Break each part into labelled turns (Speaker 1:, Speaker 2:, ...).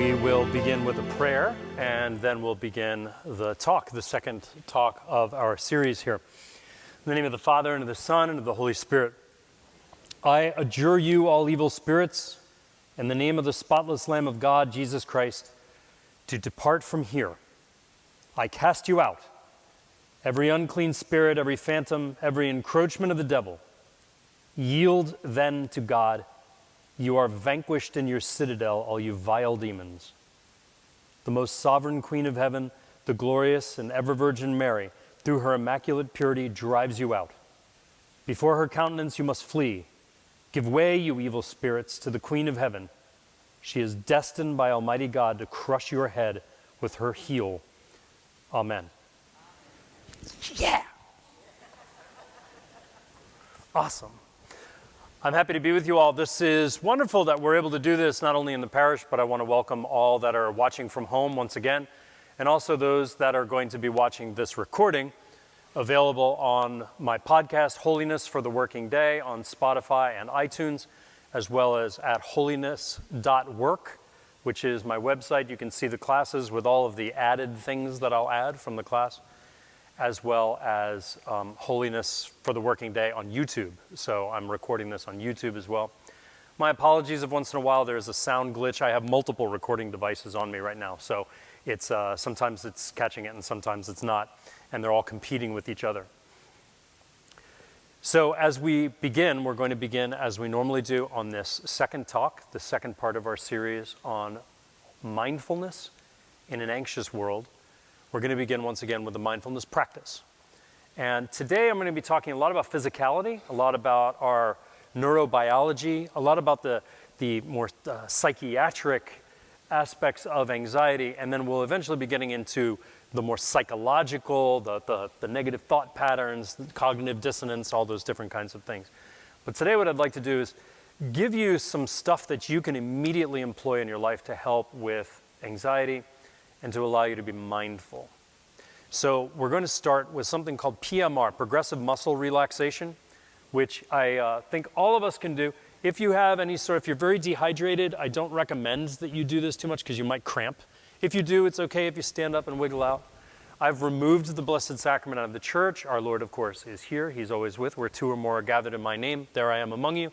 Speaker 1: We will begin with a prayer, and then we'll begin the talk, the second talk of our series here. In the name of the Father, and of the Son, and of the Holy Spirit. I adjure you, all evil spirits, in the name of the spotless Lamb of God, Jesus Christ, to depart from here. I cast you out, every unclean spirit, every phantom, every encroachment of the devil. Yield then to God. You are vanquished in your citadel, all you vile demons. The most sovereign Queen of heaven, the glorious and ever-Virgin Mary, through her immaculate purity, drives you out. Before her countenance you must flee. Give way, you evil spirits, to the Queen of heaven. She is destined by Almighty God to crush your head with her heel. Amen. Yeah! Awesome. I'm happy to be with you all. This is wonderful that we're able to do this not only in the parish, but I want to welcome all that are watching from home once again, and also those that are going to be watching this recording, available on my podcast, Holiness for the Working Day, on Spotify and iTunes, as well as at holiness.work, which is my website. You can see the classes with all of the added things that I'll add from the class, as well as Holiness for the Working Day on YouTube. So I'm recording this on YouTube as well. My apologies if once in a while there's a sound glitch. I have multiple recording devices on me right now, so it's sometimes it's catching it and sometimes it's not, and they're all competing with each other. So as we begin, we're going to begin as we normally do on this second talk, the second part of our series on mindfulness in an anxious world. We're going to begin once again with the mindfulness practice. And today I'm going to be talking a lot about physicality, a lot about our neurobiology, a lot about the more psychiatric aspects of anxiety, and then we'll eventually be getting into the more psychological, the negative thought patterns, the cognitive dissonance, all those different kinds of things. But today what I'd like to do is give you some stuff that you can immediately employ in your life to help with anxiety and to allow you to be mindful. So we're going to start with something called PMR, progressive muscle relaxation, which I think all of us can do. If you have if you're very dehydrated, I don't recommend that you do this too much because you might cramp. If you do, it's okay if you stand up and wiggle out. I've removed the Blessed Sacrament out of the church. Our Lord, of course, is here. He's always with. Where two or more are gathered in my name, there I am among you.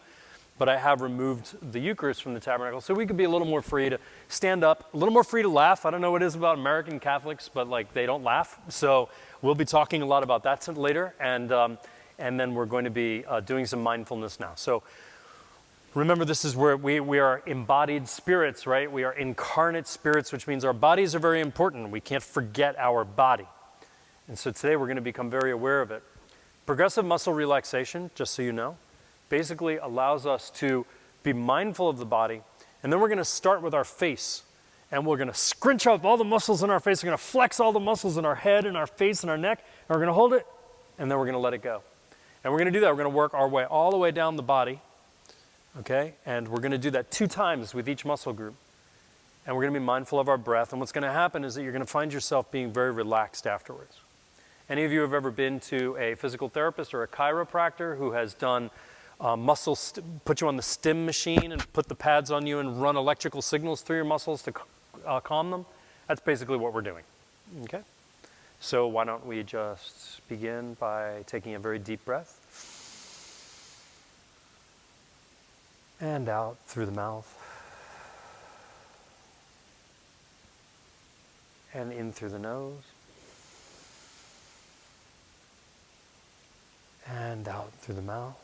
Speaker 1: But I have removed the Eucharist from the tabernacle, so we could be a little more free to stand up, a little more free to laugh. I don't know what it is about American Catholics, but they don't laugh. So we'll be talking a lot about that later, and then we're going to be doing some mindfulness now. So remember, this is where we are embodied spirits, right? We are incarnate spirits, which means our bodies are very important. We can't forget our body. And so today we're going to become very aware of it. Progressive muscle relaxation, just so you know, basically allows us to be mindful of the body, and then we're going to start with our face, and we're going to scrunch up all the muscles in our face. We're going to flex all the muscles in our head and our face and our neck, and we're going to hold it, and then we're going to let it go. And we're going to do that. We're going to work our way all the way down the body, okay? And we're going to do that 2 times with each muscle group, and we're going to be mindful of our breath, and what's going to happen is that you're going to find yourself being very relaxed afterwards. Any of you have ever been to a physical therapist or a chiropractor who has done put you on the stim machine and put the pads on you and run electrical signals through your muscles to calm them? That's basically what we're doing, okay? So why don't we just begin by taking a very deep breath. And out through the mouth. And in through the nose. And out through the mouth.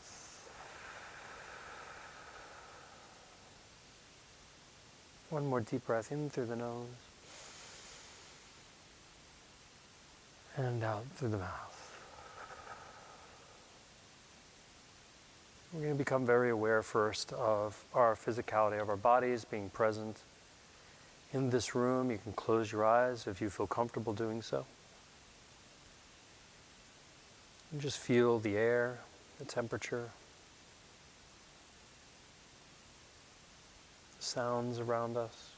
Speaker 1: One more deep breath in through the nose and out through the mouth. We're going to become very aware first of our physicality, of our bodies being present in this room. You can close your eyes if you feel comfortable doing so. And just feel the air, the temperature, sounds around us.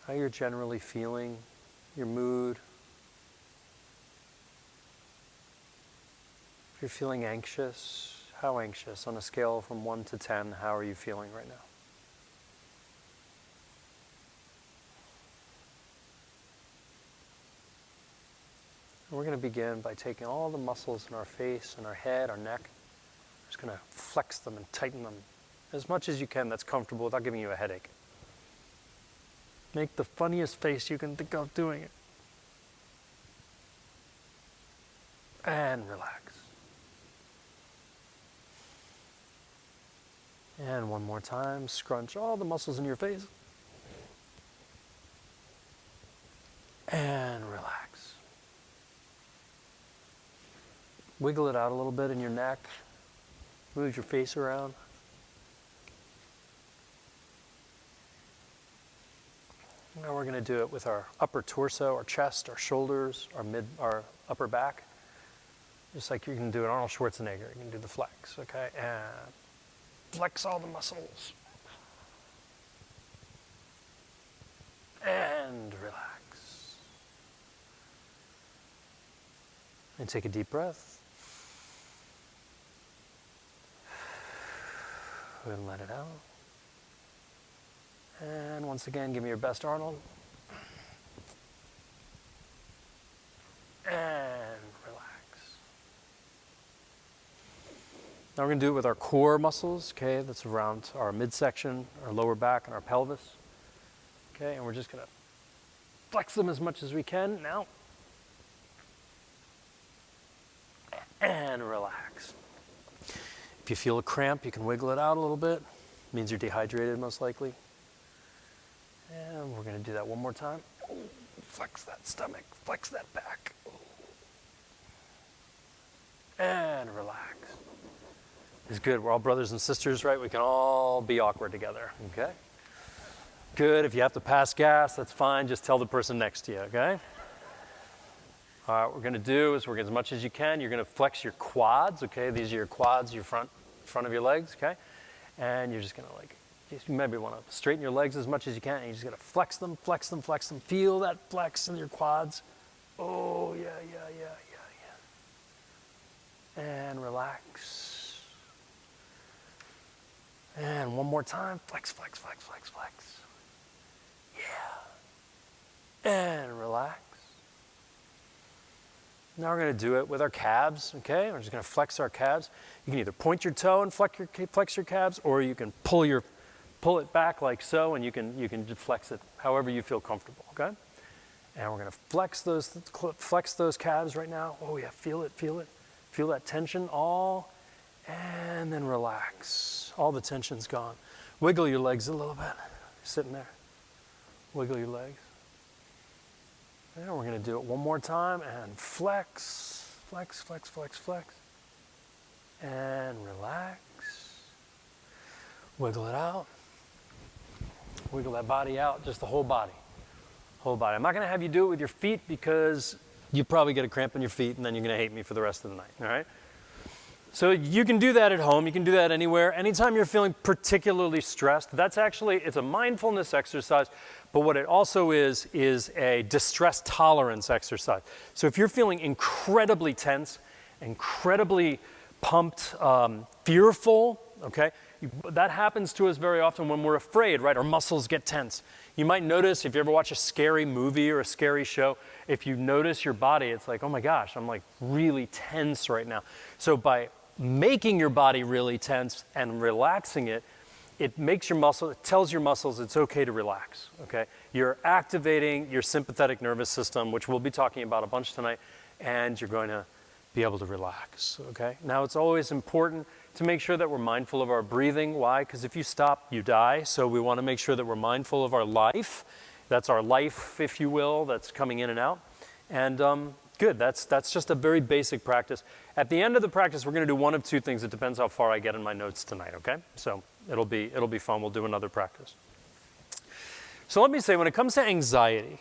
Speaker 1: How you're generally feeling, your mood. If you're feeling anxious, How anxious? On a scale from 1 to 10, how are you feeling right now? And we're going to begin by taking all the muscles in our face and our head, our neck. We're just going to flex them and tighten them as much as you can that's comfortable without giving you a headache. Make the funniest face you can think of doing it. And relax. And one more time, scrunch all the muscles in your face. And relax. Wiggle it out a little bit in your neck. Move your face around. Now we're going to do it with our upper torso, our chest, our shoulders, our upper back. Just like you can do it Arnold Schwarzenegger. You can do the flex, okay? And flex all the muscles. And relax. And take a deep breath. And let it out. And once again, give me your best, Arnold. And relax. Now we're going to do it with our core muscles, okay? That's around our midsection, our lower back, and our pelvis. Okay, and we're just going to flex them as much as we can now. And relax. If you feel a cramp, you can wiggle it out a little bit. It means you're dehydrated, most likely. And we're going to do that one more time. Flex that stomach, flex that back. And relax. It's good. We're all brothers and sisters, right? We can all be awkward together, okay? Good. If you have to pass gas, that's fine. Just tell the person next to you, okay? All right, what we're going to do is as much as you can, you're going to flex your quads, okay? These are your quads, your front of your legs, okay? And you're just going to you maybe want to straighten your legs as much as you can, and you're just going to flex them, flex them, flex them. Feel that flex in your quads. Oh, yeah. And relax. And one more time. Flex, flex, flex, flex, flex. Yeah. And relax. Now we're going to do it with our calves, okay? We're just going to flex our calves. You can either point your toe and flex your calves, or you can pull it back like so, and you can flex it however you feel comfortable, okay? And we're going to flex those calves right now. Oh yeah, feel it. Feel that tension all, and then relax. All the tension's gone. Wiggle your legs a little bit. Sitting there. Wiggle your legs. And we're going to do it one more time, and flex, flex, flex, flex, flex. And relax. Wiggle it out. Wiggle that body out, just the whole body. Whole body. I'm not going to have you do it with your feet because you probably get a cramp in your feet and then you're going to hate me for the rest of the night, all right? So you can do that at home. You can do that anywhere. Anytime you're feeling particularly stressed, it's a mindfulness exercise, but what it also is a distress tolerance exercise. So if you're feeling incredibly tense, incredibly pumped, fearful, okay? That happens to us very often when we're afraid, right? Our muscles get tense. You might notice if you ever watch a scary movie or a scary show, if you notice your body, it's like, oh my gosh, I'm like really tense right now. So by making your body really tense and relaxing it, it tells your muscles it's okay to relax, okay? You're activating your sympathetic nervous system, which we'll be talking about a bunch tonight, and you're going to be able to relax, okay? Now, it's always important to make sure that we're mindful of our breathing. Why? Because if you stop, you die. So we want to make sure that we're mindful of our life. That's our life, if you will, that's coming in and out. And good, that's just a very basic practice. At the end of the practice, we're going to do one of two things. It depends how far I get in my notes tonight, okay? So it'll be fun. We'll do another practice. So let me say, when it comes to anxiety,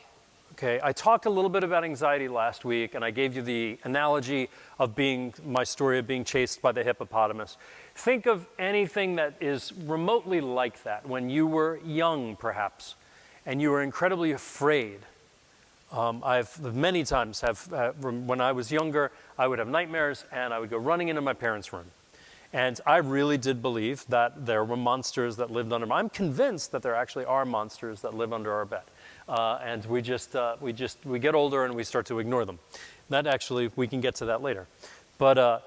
Speaker 1: okay, I talked a little bit about anxiety last week, and I gave you the analogy of my story of being chased by the hippopotamus. Think of anything that is remotely like that. When you were young, perhaps, and you were incredibly afraid. I've many times when I was younger, I would have nightmares, and I would go running into my parents' room. And I really did believe that there were monsters that lived under. I'm convinced that there actually are monsters that live under our bed, and we get older and we start to ignore them. That actually, we can get to that later. But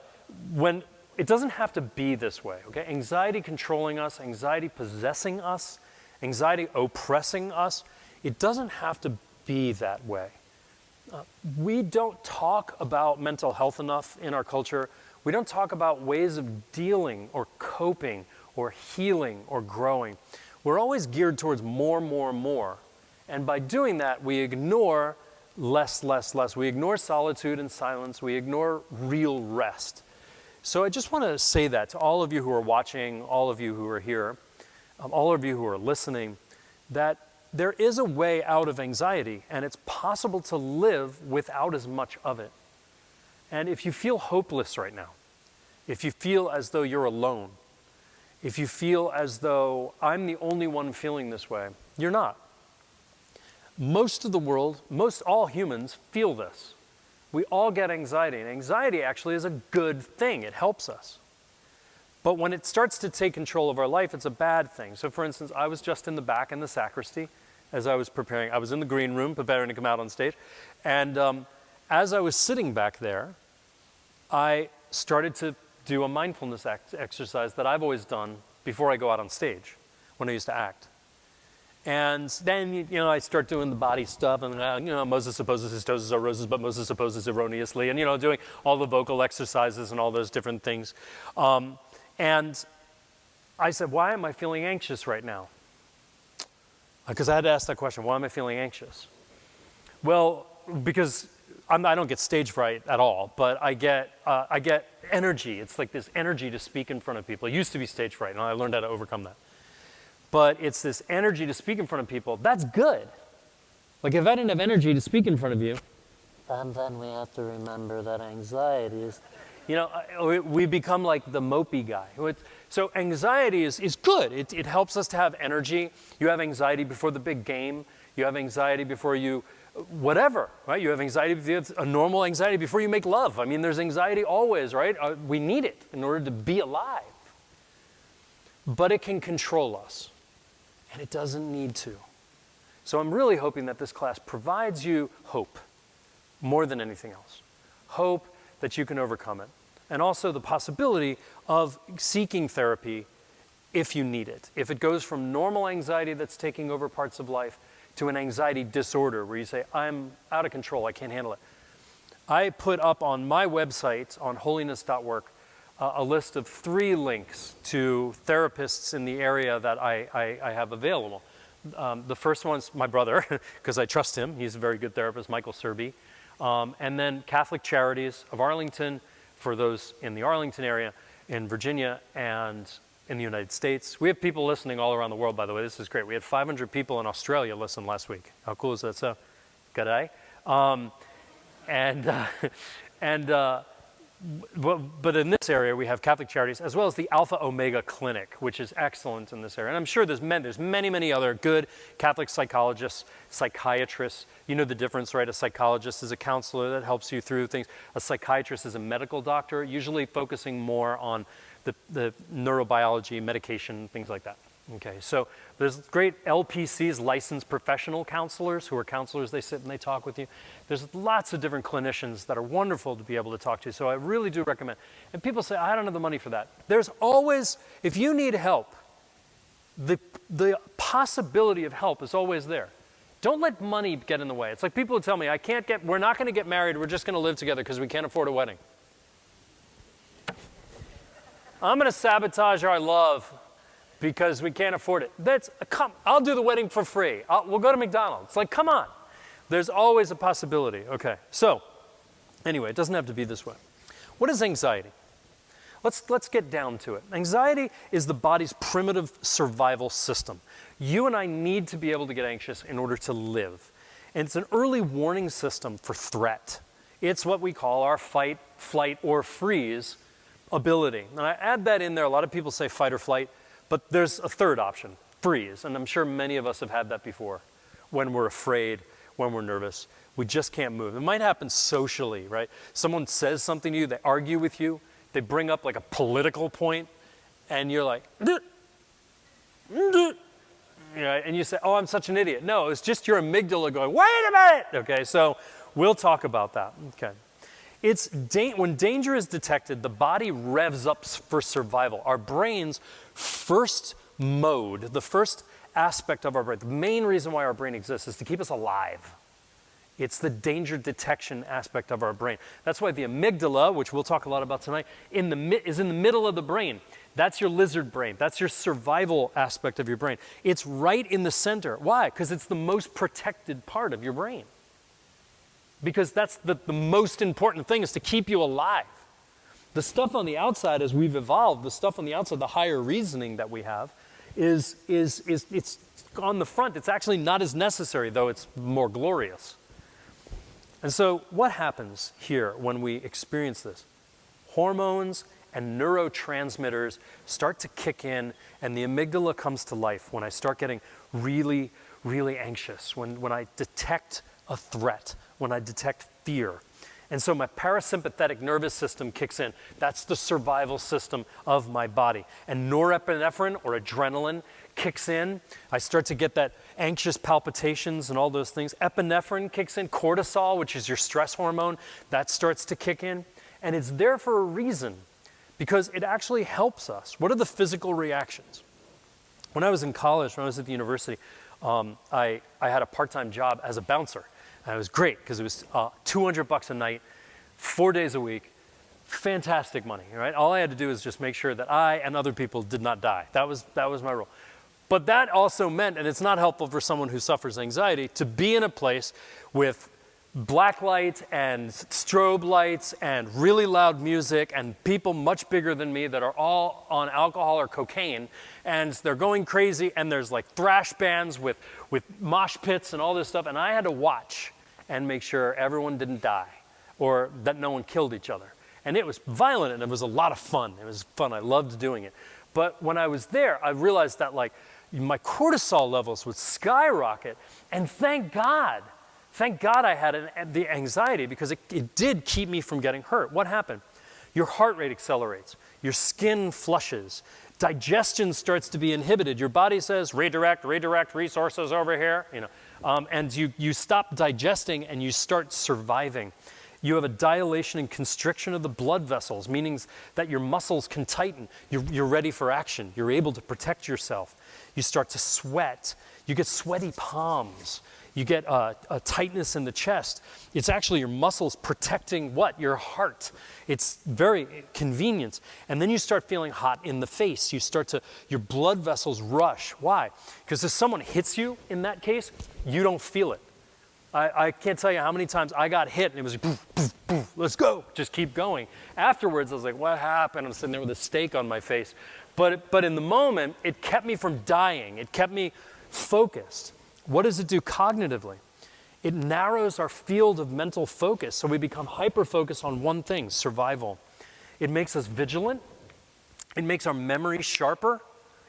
Speaker 1: when it doesn't have to be this way, okay? Anxiety controlling us, anxiety possessing us, anxiety oppressing us, it doesn't have to be that way. We don't talk about mental health enough in our culture. We don't talk about ways of dealing or coping or healing or growing. We're always geared towards more, more, more. And by doing that, we ignore less, less, less. We ignore solitude and silence. We ignore real rest. So I just want to say that to all of you who are watching, all of you who are here, all of you who are listening, that there is a way out of anxiety, and it's possible to live without as much of it. And if you feel hopeless right now, if you feel as though you're alone, if you feel as though I'm the only one feeling this way, you're not. Most of the world, all humans feel this. We all get anxiety, and anxiety actually is a good thing. It helps us. But when it starts to take control of our life, it's a bad thing. So for instance, I was just in the back in the sacristy as I was preparing. I was in the green room preparing to come out on stage. And as I was sitting back there, I started to do a mindfulness exercise that I've always done before I go out on stage when I used to act. And then, I start doing the body stuff, and, Moses supposes his toes are roses, but Moses supposes erroneously, and, doing all the vocal exercises and all those different things. And I said, why am I feeling anxious right now? Because I had to ask that question, why am I feeling anxious? Well, because I don't get stage fright at all, but I get energy. It's like this energy to speak in front of people. It used to be stage fright, and I learned how to overcome that. But it's this energy to speak in front of people. That's good. Like if I didn't have energy to speak in front of you, and then we have to remember that anxiety is, we become like the mopey guy. So anxiety is good. It helps us to have energy. You have anxiety before the big game. You have anxiety before you, whatever, right? You have anxiety, you have a normal anxiety before you make love. I mean, there's anxiety always, right? We need it in order to be alive. But it can control us. And it doesn't need to. So I'm really hoping that this class provides you hope more than anything else. Hope that you can overcome it. And also the possibility of seeking therapy if you need it. If it goes from normal anxiety that's taking over parts of life to an anxiety disorder where you say, I'm out of control, I can't handle it. I put up on my website, on holiness.org, a list of 3 links to therapists in the area that I have available. The first one's my brother, because I trust him. He's a very good therapist, Michael Serby. And then Catholic Charities of Arlington, for those in the Arlington area, in Virginia, and in the United States. We have people listening all around the world, by the way. This is great. We had 500 people in Australia listen last week. How cool is that? So, g'day. But in this area, we have Catholic Charities, as well as the Alpha Omega Clinic, which is excellent in this area. And I'm sure there's many, many other good Catholic psychologists, psychiatrists. You know the difference, right? A psychologist is a counselor that helps you through things. A psychiatrist is a medical doctor, usually focusing more on the neurobiology, medication, things like that. Okay, so there's great LPCs, licensed professional counselors, who are counselors, they sit and they talk with you. There's lots of different clinicians that are wonderful to be able to talk to, so I really do recommend. And people say, I don't have the money for that. There's always, if you need help, the possibility of help is always there. Don't let money get in the way. It's like people who tell me, we're not going to get married, we're just going to live together because we can't afford a wedding. I'm going to sabotage our love because we can't afford it. I'll do the wedding for free. We'll go to McDonald's. Like, come on. There's always a possibility. Okay, so anyway, it doesn't have to be this way. What is anxiety? Let's get down to it. Anxiety is the body's primitive survival system. You and I need to be able to get anxious in order to live. And it's an early warning system for threat. It's what we call our fight, flight, or freeze ability. And I add that in there. A lot of people say fight or flight. But there's a third option, freeze, and I'm sure many of us have had that before. When we're afraid, when we're nervous, we just can't move. It might happen socially, right? Someone says something to you, they argue with you, they bring up like a political point, and you're like, and you say, oh, I'm such an idiot. No, it's just your amygdala going, wait a minute. Okay, so we'll talk about that. Okay. When danger is detected, the body revs up for survival. Our brain's first mode, the first aspect of our brain, the main reason why our brain exists is to keep us alive. It's the danger detection aspect of our brain. That's why the amygdala, which we'll talk a lot about tonight, is in the middle of the brain. That's your lizard brain. That's your survival aspect of your brain. It's right in the center. Why? Because it's the most protected part of your brain. Because that's the most important thing, is to keep you alive. The stuff on the outside, as we've evolved, the stuff on the outside, the higher reasoning that we have, it's on the front. It's actually not as necessary, though it's more glorious. And so what happens here when we experience this? Hormones and neurotransmitters start to kick in, and the amygdala comes to life when I start getting really, really anxious, when I detect a threat, when I detect fear. And so my parasympathetic nervous system kicks in. That's the survival system of my body. And norepinephrine, or adrenaline, kicks in. I start to get that anxious palpitations and all those things. Epinephrine kicks in. Cortisol, which is your stress hormone, that starts to kick in. And it's there for a reason, because it actually helps us. What are the physical reactions? When I was in college, when I was at the university, I had a part-time job as a bouncer. And it was great, because it was $200 a night, 4 days a week, fantastic money, right? All I had to do was just make sure that I and other people did not die. That was my role. But that also meant, and it's not helpful for someone who suffers anxiety, to be in a place with black lights and strobe lights and really loud music and people much bigger than me that are all on alcohol or cocaine, and they're going crazy, and there's like thrash bands with mosh pits and all this stuff, and I had to watch and make sure everyone didn't die or that no one killed each other. And it was violent, and it was a lot of fun. It was fun. I loved doing it. But when I was there, I realized that like my cortisol levels would skyrocket, and thank God I had the anxiety, because it did keep me from getting hurt. What happened? Your heart rate accelerates. Your skin flushes. Digestion starts to be inhibited. Your body says, redirect resources over here, and you stop digesting and you start surviving. You have a dilation and constriction of the blood vessels, meaning that your muscles can tighten. You're ready for action. You're able to protect yourself. You start to sweat. You get sweaty palms. You get a tightness in the chest. It's actually your muscles protecting what? Your heart. It's very convenient. And then you start feeling hot in the face. Your blood vessels rush. Why? Because if someone hits you in that case, you don't feel it. I can't tell you how many times I got hit and it was like, poof, poof, poof, let's go. Just keep going. Afterwards, I was like, what happened? I'm sitting there with a steak on my face. But in the moment, it kept me from dying. It kept me focused. What does it do cognitively? It narrows our field of mental focus, so we become hyper-focused on one thing, survival. It makes us vigilant. It makes our memory sharper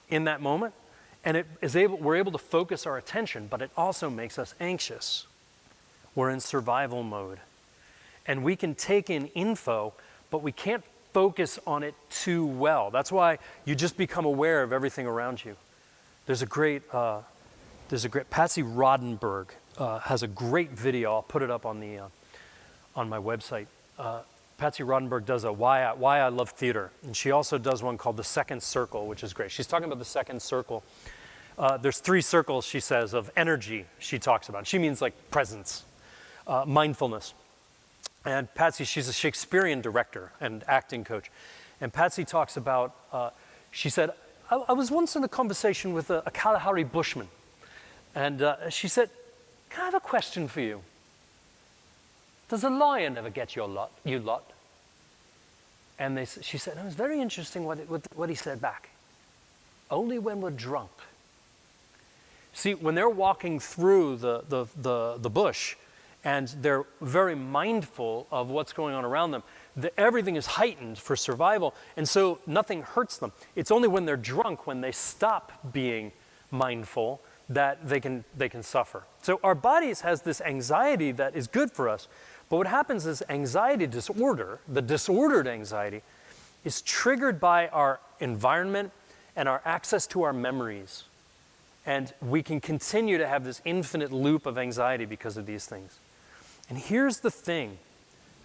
Speaker 1: in that moment, and we're able to focus our attention, but it also makes us anxious. We're in survival mode. And we can take in info, but we can't focus on it too well. That's why you just become aware of everything around you. There's a great Patsy Rodenberg has a great video. I'll put it up on my website. Patsy Rodenberg does a why I love theater, and she also does one called The Second Circle, which is great. She's talking about the second circle. There's 3 circles, she says, of energy she talks about. She means like presence, mindfulness. And Patsy, she's a Shakespearean director and acting coach. And Patsy talks about, she said, I was once in a conversation with a Kalahari Bushman. And she said, can I have a question for you? Does a lion ever get you lot? And she said, it was very interesting what he said back. Only when we're drunk. See, when they're walking through the bush and they're very mindful of what's going on around them, everything is heightened for survival, and so nothing hurts them. It's only when they're drunk, when they stop being mindful, that they can suffer. So our bodies has this anxiety that is good for us, but what happens is anxiety disorder, the disordered anxiety, is triggered by our environment and our access to our memories. And we can continue to have this infinite loop of anxiety because of these things. And here's the thing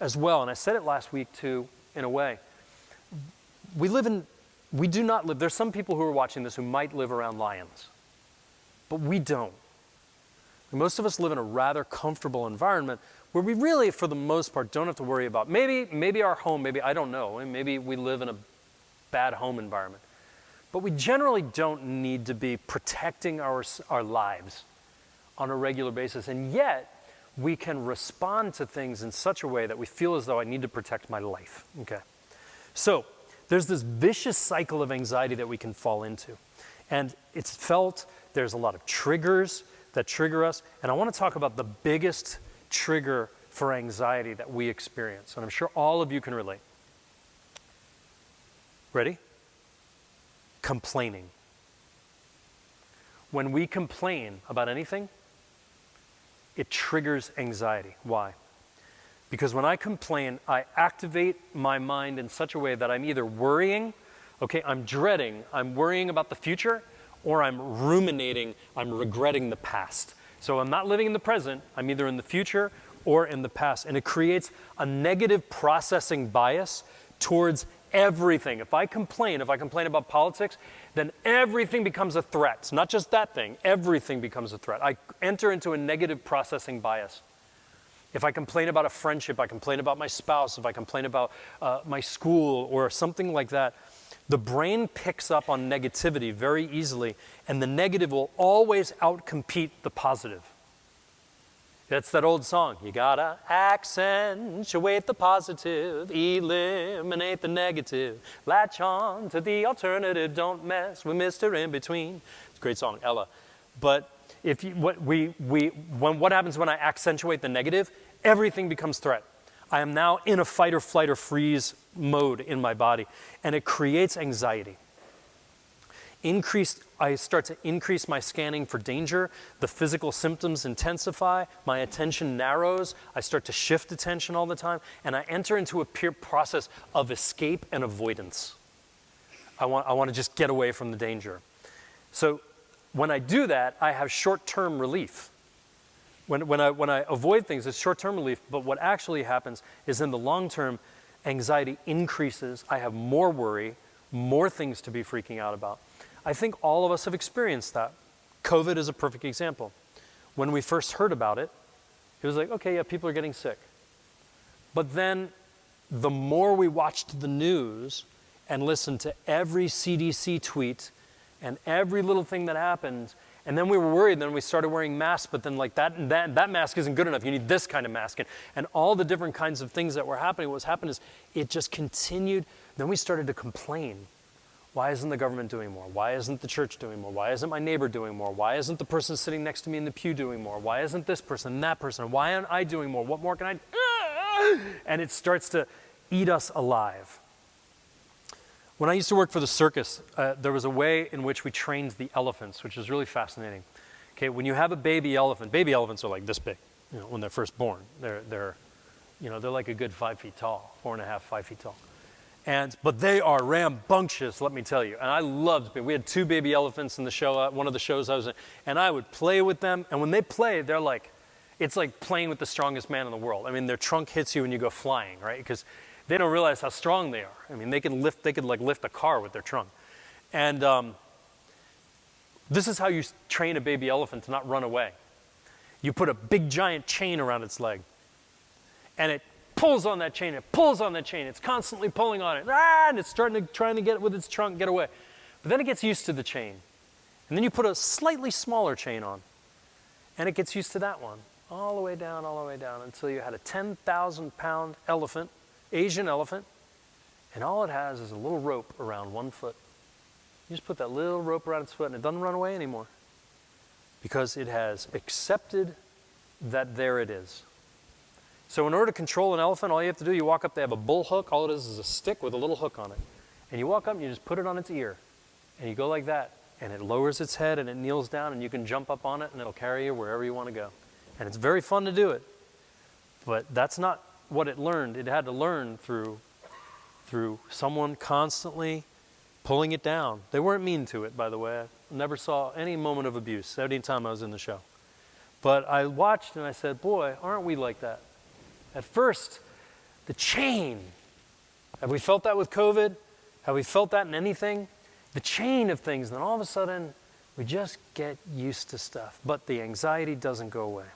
Speaker 1: as well, and I said it last week too, in a way. We do not live, there's some people who are watching this who might live around lions, but we don't. Most of us live in a rather comfortable environment where we really, for the most part, don't have to worry about, maybe our home, maybe, I don't know, and maybe we live in a bad home environment. But we generally don't need to be protecting our lives on a regular basis, and yet we can respond to things in such a way that we feel as though I need to protect my life, okay? So there's this vicious cycle of anxiety that we can fall into, and it's felt, there's a lot of triggers that trigger us, and I want to talk about the biggest trigger for anxiety that we experience, and I'm sure all of you can relate. Ready? Complaining. When we complain about anything, it triggers anxiety. Why? Because when I complain, I activate my mind in such a way that I'm either worrying, okay, I'm dreading, I'm worrying about the future, or I'm ruminating, I'm regretting the past. So I'm not living in the present, I'm either in the future or in the past. And it creates a negative processing bias towards everything. If I complain about politics, then everything becomes a threat. Not just that thing, everything becomes a threat. I enter into a negative processing bias. If I complain about a friendship, I complain about my spouse, if I complain about my school or something like that, the brain picks up on negativity very easily, and the negative will always outcompete the positive. That's that old song. You gotta accentuate the positive, eliminate the negative, latch on to the alternative, don't mess with Mr. In Between. It's a great song, Ella. But if you, what happens when I accentuate the negative? Everything becomes threat. I am now in a fight or flight or freeze mode in my body, and it creates anxiety. I start to increase my scanning for danger, the physical symptoms intensify, my attention narrows, I start to shift attention all the time, and I enter into a pure process of escape and avoidance. I want to just get away from the danger. So when I do that, I have short-term relief. When I avoid things, it's short-term relief, but what actually happens is in the long term, anxiety increases, I have more worry, more things to be freaking out about. I think all of us have experienced that. COVID is a perfect example. When we first heard about it, it was like, okay, yeah, people are getting sick. But then the more we watched the news and listened to every CDC tweet and every little thing that happened, and then we were worried, then we started wearing masks, but then like that mask isn't good enough, you need this kind of mask. And all the different kinds of things that were happening, what was happening is it just continued. Then we started to complain. Why isn't the government doing more? Why isn't the church doing more? Why isn't my neighbor doing more? Why isn't the person sitting next to me in the pew doing more? Why isn't this person, that person? Why aren't I doing more? What more can I do? And it starts to eat us alive. When I used to work for the circus, there was a way in which we trained the elephants, which is really fascinating. Okay, when you have a baby elephants are like this big, when they're first born. They're like a good 5 feet tall, 4.5, 5 feet tall. But they are rambunctious, let me tell you. And I loved it. We had 2 baby elephants in the show, one of the shows I was in, and I would play with them. And when they play, it's like playing with the strongest man in the world. I mean, their trunk hits you and you go flying, right? Because they don't realize how strong they are. I mean, they could lift a car with their trunk. And this is how you train a baby elephant to not run away. You put a big giant chain around its leg, and it pulls on that chain, it's constantly pulling on it, and it's trying to get with its trunk, get away. But then it gets used to the chain. And then you put a slightly smaller chain on, and it gets used to that one, all the way down, until you had a 10,000-pound elephant, Asian elephant, and all it has is a little rope around one foot. You just put that little rope around its foot, and it doesn't run away anymore, because it has accepted that there it is. So in order to control an elephant, all you have to do, you walk up, they have a bull hook, all it is a stick with a little hook on it. And you walk up and you just put it on its ear. And you go like that, and it lowers its head and it kneels down, and you can jump up on it and it'll carry you wherever you want to go. And it's very fun to do it. But that's not what it learned. It had to learn through through someone constantly pulling it down. They weren't mean to it, by the way. I never saw any moment of abuse any time I was in the show. But I watched and I said, boy, aren't we like that? At first, the chain. Have we felt that with COVID? Have we felt that in anything? The chain of things. And then all of a sudden, we just get used to stuff. But the anxiety doesn't go away.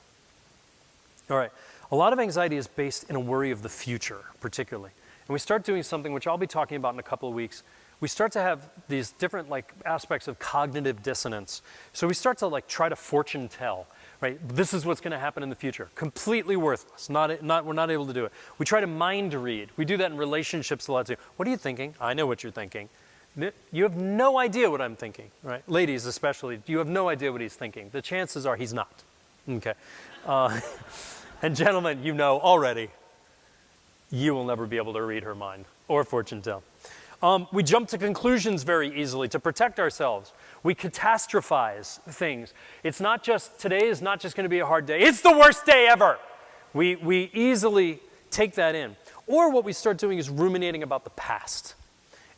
Speaker 1: All right. A lot of anxiety is based in a worry of the future, particularly. And we start doing something which I'll be talking about in a couple of weeks. We start to have these different aspects of cognitive dissonance. So we start to try to fortune tell, right? This is what's going to happen in the future. Completely worthless. We're not able to do it. We try to mind read. We do that in relationships a lot too. What are you thinking? I know what you're thinking. You have no idea what I'm thinking, right? Ladies especially, you have no idea what he's thinking. The chances are he's not. Okay. And gentlemen, you know already, you will never be able to read her mind or fortune tell. We jump to conclusions very easily to protect ourselves. We catastrophize things. It's not just, today is not just going to be a hard day. It's the worst day ever. We easily take that in. Or what we start doing is ruminating about the past.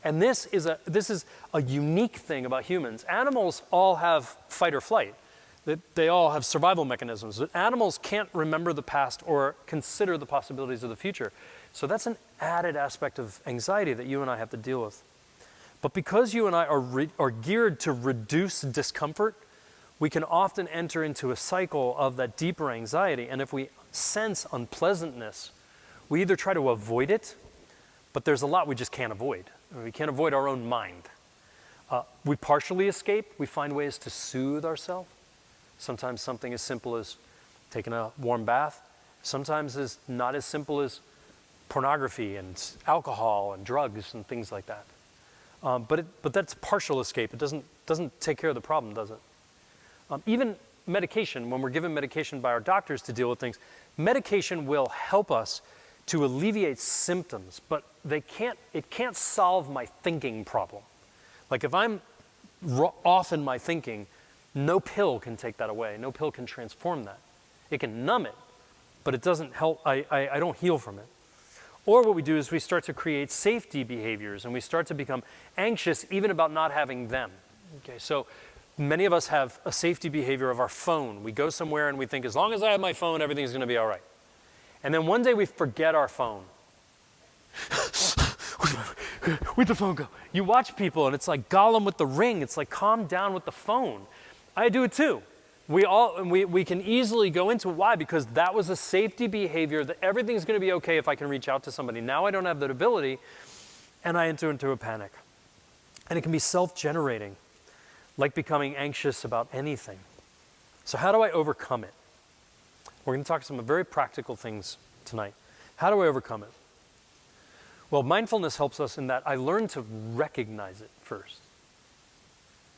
Speaker 1: And this is a unique thing about humans. Animals all have fight or flight. They all have survival mechanisms. But animals can't remember the past or consider the possibilities of the future. So that's an added aspect of anxiety that you and I have to deal with. But because you and I are geared to reduce discomfort, we can often enter into a cycle of that deeper anxiety. And if we sense unpleasantness, we either try to avoid it, but there's a lot we just can't avoid. We can't avoid our own mind. We partially escape. We find ways to soothe ourselves. Sometimes something as simple as taking a warm bath. Sometimes it's not as simple as pornography and alcohol and drugs and things like that. But that's partial escape. It doesn't take care of the problem, does it? Even medication, when we're given medication by our doctors to deal with things, medication will help us to alleviate symptoms, but it can't solve my thinking problem. Like if I'm off in my thinking, no pill can take that away. No pill can transform that. It can numb it, but it doesn't help. I don't heal from it. Or what we do is we start to create safety behaviors and we start to become anxious even about not having them. Okay, so many of us have a safety behavior of our phone. We go somewhere and we think, as long as I have my phone, everything's going to be all right. And then one day we forget our phone. Where'd the phone go? You watch people and it's like Gollum with the ring. It's like, calm down with the phone. I do it too. We can easily go into why, because that was a safety behavior that everything's going to be okay if I can reach out to somebody. Now I don't have that ability, and I enter into a panic. And it can be self-generating, like becoming anxious about anything. So how do I overcome it? We're going to talk some very practical things tonight. How do I overcome it? Well, mindfulness helps us in that I learn to recognize it first.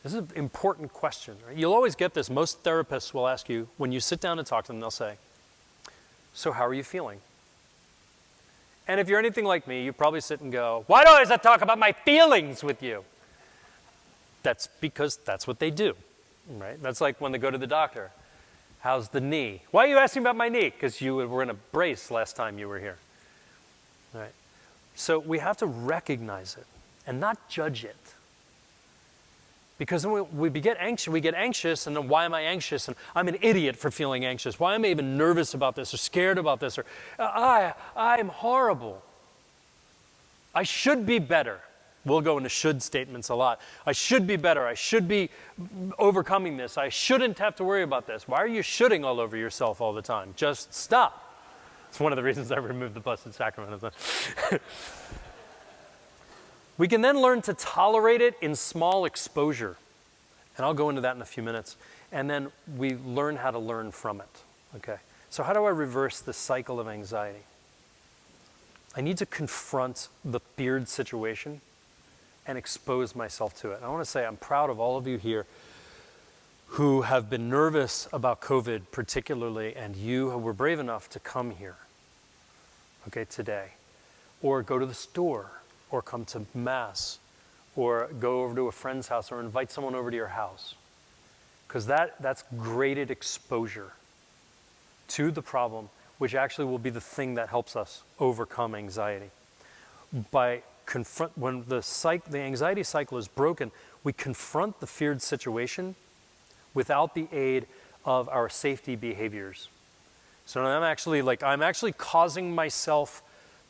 Speaker 1: This is an important question. Right? You'll always get this. Most therapists will ask you, when you sit down and talk to them, they'll say, so how are you feeling? And if you're anything like me, you probably sit and go, why do I always have to talk about my feelings with you? That's because that's what they do, right? That's like when they go to the doctor. How's the knee? Why are you asking about my knee? Because you were in a brace last time you were here, right? So we have to recognize it and not judge it. Because when we get anxious, and then why am I anxious? And I'm an idiot for feeling anxious. Why am I even nervous about this or scared about this? Or I'm horrible. I should be better. We'll go into should statements a lot. I should be better. I should be overcoming this. I shouldn't have to worry about this. Why are you shoulding all over yourself all the time? Just stop. It's one of the reasons I removed the Blessed Sacrament. We can then learn to tolerate it in small exposure. And I'll go into that in a few minutes. And then we learn how to learn from it. Okay. So how do I reverse the cycle of anxiety? I need to confront the feared situation and expose myself to it. And I want to say I'm proud of all of you here who have been nervous about COVID particularly, and you were brave enough to come here, okay, today. Or go to the store, or come to Mass, or go over to a friend's house, or invite someone over to your house. Because that's graded exposure to the problem, which actually will be the thing that helps us overcome anxiety. By when the anxiety cycle is broken, we confront the feared situation without the aid of our safety behaviors. So I'm actually causing myself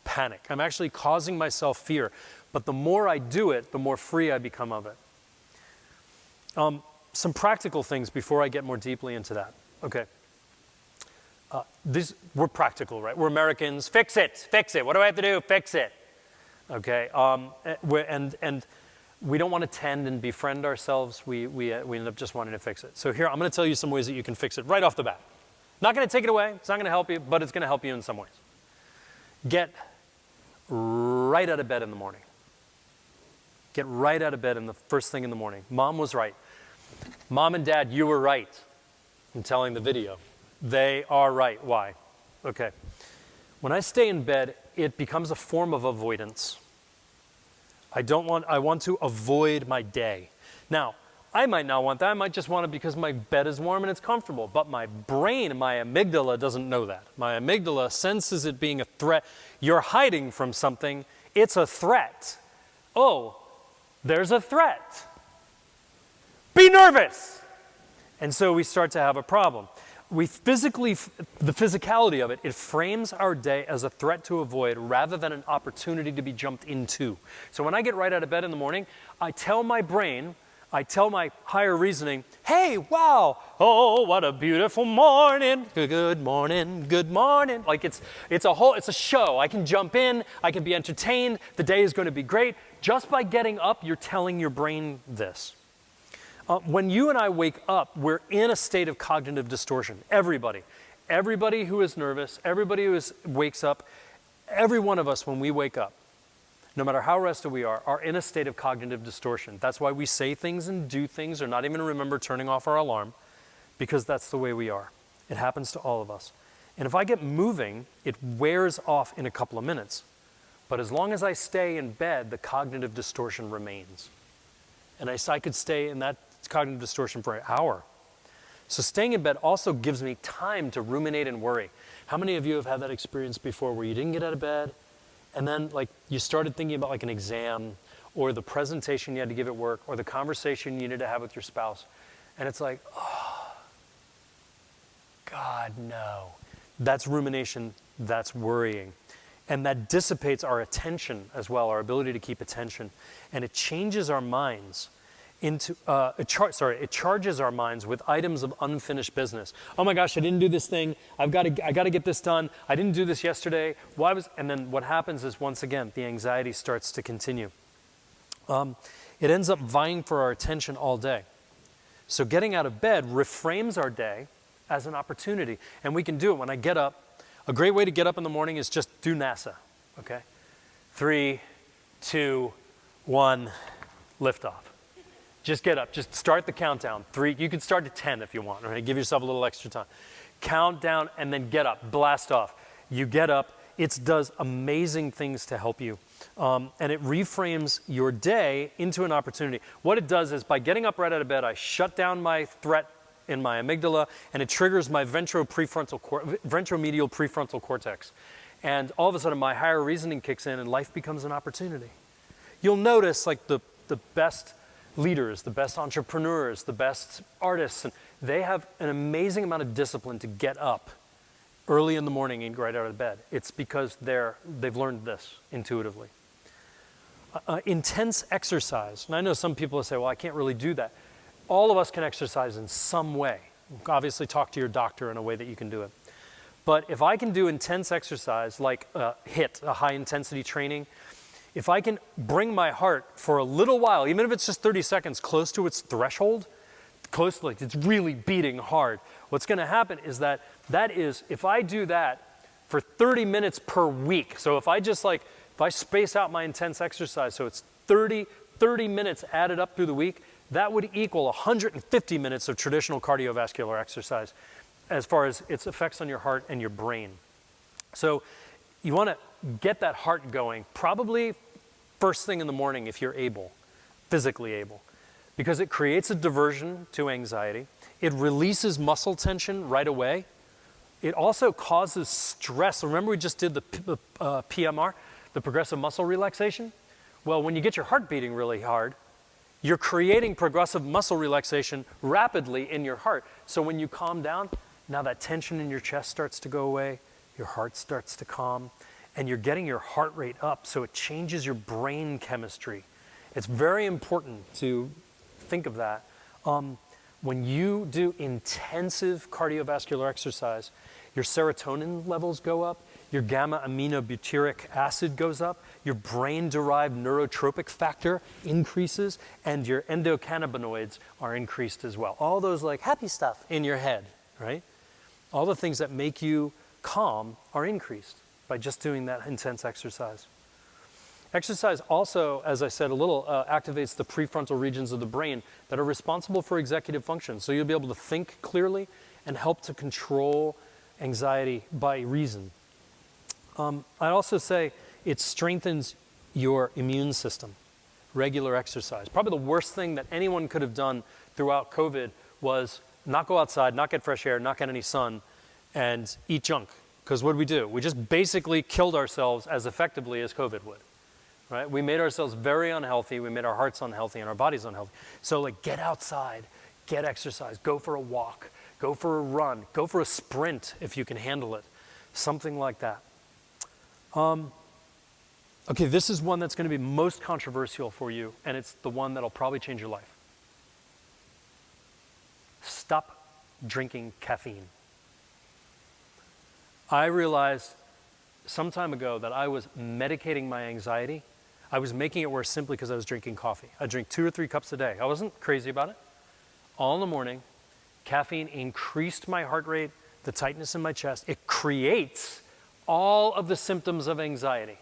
Speaker 1: panic. I'm actually causing myself fear. But the more I do it, the more free I become of it. Some practical things before I get more deeply into that. Okay. We're practical, right? We're Americans. Fix it. What do I have to do? Fix it. Okay. And we don't want to tend and befriend ourselves. We end up just wanting to fix it. So here, I'm going to tell you some ways that you can fix it right off the bat. Not going to take it away. It's not going to help you, but it's going to help you in some ways. Get right out of bed in the morning. Get right out of bed in the first thing in the morning. Mom was right. Mom and Dad, you were right. I'm telling the video. They are right. Why? Okay. When I stay in bed, it becomes a form of avoidance. I want to avoid my day. Now, I might not want that. I might just want it because my bed is warm and it's comfortable. But my brain, my amygdala doesn't know that. My amygdala senses it being a threat. You're hiding from something. It's a threat. Oh, there's a threat. Be nervous. And so we start to have a problem. The physicality of it, it frames our day as a threat to avoid rather than an opportunity to be jumped into. So when I get right out of bed in the morning, I tell my brain, I tell my higher reasoning, hey, wow, oh, what a beautiful morning. Good morning, good morning. Like it's a show. I can jump in, I can be entertained, the day is going to be great. Just by getting up, you're telling your brain this. When you and I wake up, we're in a state of cognitive distortion. Everybody who is nervous, everybody who wakes up, every one of us when we wake up, no matter how rested we are in a state of cognitive distortion. That's why we say things and do things or not even remember turning off our alarm, because that's the way we are. It happens to all of us. And if I get moving, it wears off in a couple of minutes. But as long as I stay in bed, the cognitive distortion remains. And I could stay in that cognitive distortion for an hour. So staying in bed also gives me time to ruminate and worry. How many of you have had that experience before where you didn't get out of bed and then you started thinking about an exam or the presentation you had to give at work or the conversation you needed to have with your spouse, and it's like, oh, God, no. That's rumination, that's worrying. And that dissipates our attention as well, our ability to keep attention. And it changes our minds into, it charges our minds with items of unfinished business. Oh my gosh, I didn't do this thing. I got to get this done. I didn't do this yesterday. And then what happens is, once again, the anxiety starts to continue. It ends up vying for our attention all day. So getting out of bed reframes our day as an opportunity. And we can do it when I get up. A great way to get up in the morning is just do NASA, okay? 3, 2, 1, lift off. Just get up, just start the countdown. 3, you can start at 10 if you want, right? Give yourself a little extra time. Count down and then get up, blast off. You get up, it does amazing things to help you. And it reframes your day into an opportunity. What it does is, by getting up right out of bed, I shut down my threat in my amygdala, and it triggers my ventromedial prefrontal cortex. And all of a sudden, my higher reasoning kicks in, and life becomes an opportunity. You'll notice the best leaders, the best entrepreneurs, the best artists, and they have an amazing amount of discipline to get up early in the morning and get right out of bed. It's because they've learned this intuitively. Intense exercise. And I know some people will say, well, I can't really do that. All of us can exercise in some way. Obviously, talk to your doctor in a way that you can do it. But if I can do intense exercise, like a high-intensity training, if I can bring my heart for a little while, even if it's just 30 seconds, close to its threshold, it's really beating hard, what's going to happen is that if I do that for 30 minutes per week, so if I space out my intense exercise, so it's 30 minutes added up through the week, that would equal 150 minutes of traditional cardiovascular exercise as far as its effects on your heart and your brain. So you want to get that heart going probably first thing in the morning if you're able, physically able, because it creates a diversion to anxiety. It releases muscle tension right away. It also causes stress. Remember we just did the PMR, the progressive muscle relaxation? Well, when you get your heart beating really hard, you're creating progressive muscle relaxation rapidly in your heart. So when you calm down, now that tension in your chest starts to go away, your heart starts to calm, and you're getting your heart rate up, so it changes your brain chemistry. It's very important to think of that. When you do intensive cardiovascular exercise, your serotonin levels go up, your gamma aminobutyric acid goes up, your brain-derived neurotropic factor increases, and your endocannabinoids are increased as well. All those like happy stuff in your head, right? All the things that make you calm are increased by just doing that intense exercise. Exercise also, as I said a little, activates the prefrontal regions of the brain that are responsible for executive function. So you'll be able to think clearly and help to control anxiety by reason. I'd also say it strengthens your immune system, regular exercise. Probably the worst thing that anyone could have done throughout COVID was not go outside, not get fresh air, not get any sun, and eat junk. Because what do? We just basically killed ourselves as effectively as COVID would. Right? We made ourselves very unhealthy, we made our hearts unhealthy and our bodies unhealthy. So like get outside, get exercise, go for a walk, go for a run, go for a sprint if you can handle it, something like that. Okay, this is one that's going to be most controversial for you, and it's the one that'll probably change your life. Stop drinking caffeine. I realized some time ago that I was medicating my anxiety. I was making it worse simply because I was drinking coffee. I drink 2 or 3 cups a day. I wasn't crazy about it. All in the morning, caffeine increased my heart rate, the tightness in my chest. It creates all of the symptoms of anxiety.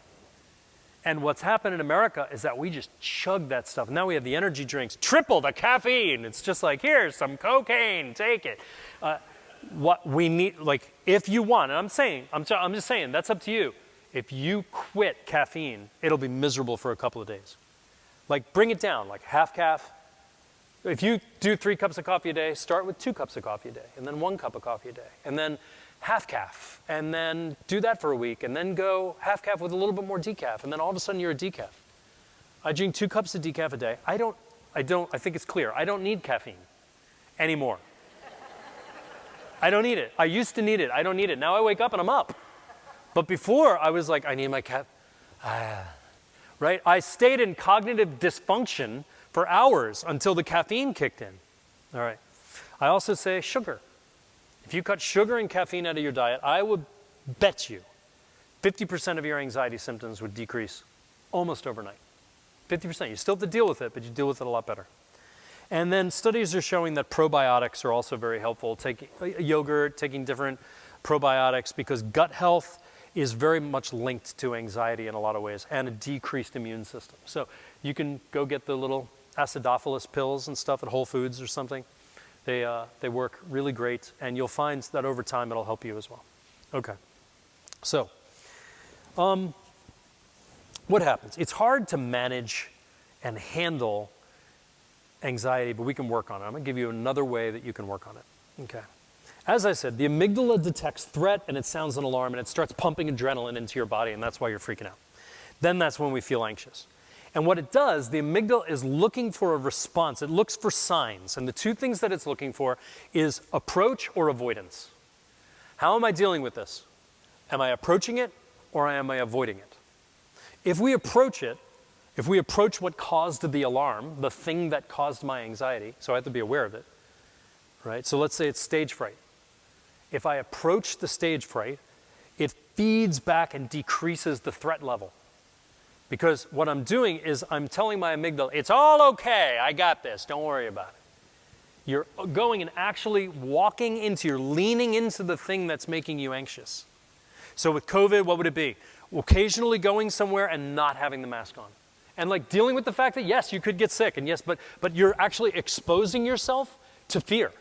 Speaker 1: And what's happened in America is that we just chug that stuff. Now we have the energy drinks, triple the caffeine. It's just like, here's some cocaine, take it. What we need, like, if you want, and I'm just saying, that's up to you. If you quit caffeine, it'll be miserable for a couple of days. Like, bring it down, like half calf. If you do 3 cups of coffee a day, start with 2 cups of coffee a day, and then 1 cup of coffee a day, and then half calf, and then do that for a week, and then go half calf with a little bit more decaf, and then all of a sudden you're a decaf. I drink 2 cups of decaf a day. I think it's clear. I don't need caffeine anymore. I don't need it. I used to need it. I don't need it. Now I wake up and I'm up. But before, I was like, I need my right? I stayed in cognitive dysfunction for hours until the caffeine kicked in. All right. I also say sugar. If you cut sugar and caffeine out of your diet, I would bet you 50% of your anxiety symptoms would decrease almost overnight. 50%. You still have to deal with it, but you deal with it a lot better. And then studies are showing that probiotics are also very helpful. Taking yogurt, taking different probiotics, because gut health is very much linked to anxiety in a lot of ways and a decreased immune system. So you can go get the little acidophilus pills and stuff at Whole Foods or something. They work really great, and you'll find that over time it'll help you as well. Okay. So, what happens? It's hard to manage and handle anxiety, but we can work on it. I'm going to give you another way that you can work on it. Okay. As I said, the amygdala detects threat, and it sounds an alarm, and it starts pumping adrenaline into your body, and that's why you're freaking out. Then that's when we feel anxious. And what it does, the amygdala is looking for a response. It looks for signs, and the 2 things that it's looking for is approach or avoidance. How am I dealing with this? Am I approaching it, or am I avoiding it? If we approach it, if we approach what caused the alarm, the thing that caused my anxiety, so I have to be aware of it, right? So let's say it's stage fright. If I approach the stage fright, it feeds back and decreases the threat level. Because what I'm doing is I'm telling my amygdala, it's all okay, I got this, don't worry about it. You're going and actually you're leaning into the thing that's making you anxious. So with COVID, what would it be? Occasionally going somewhere and not having the mask on. And like dealing with the fact that yes, you could get sick, and yes, but you're actually exposing yourself to fear.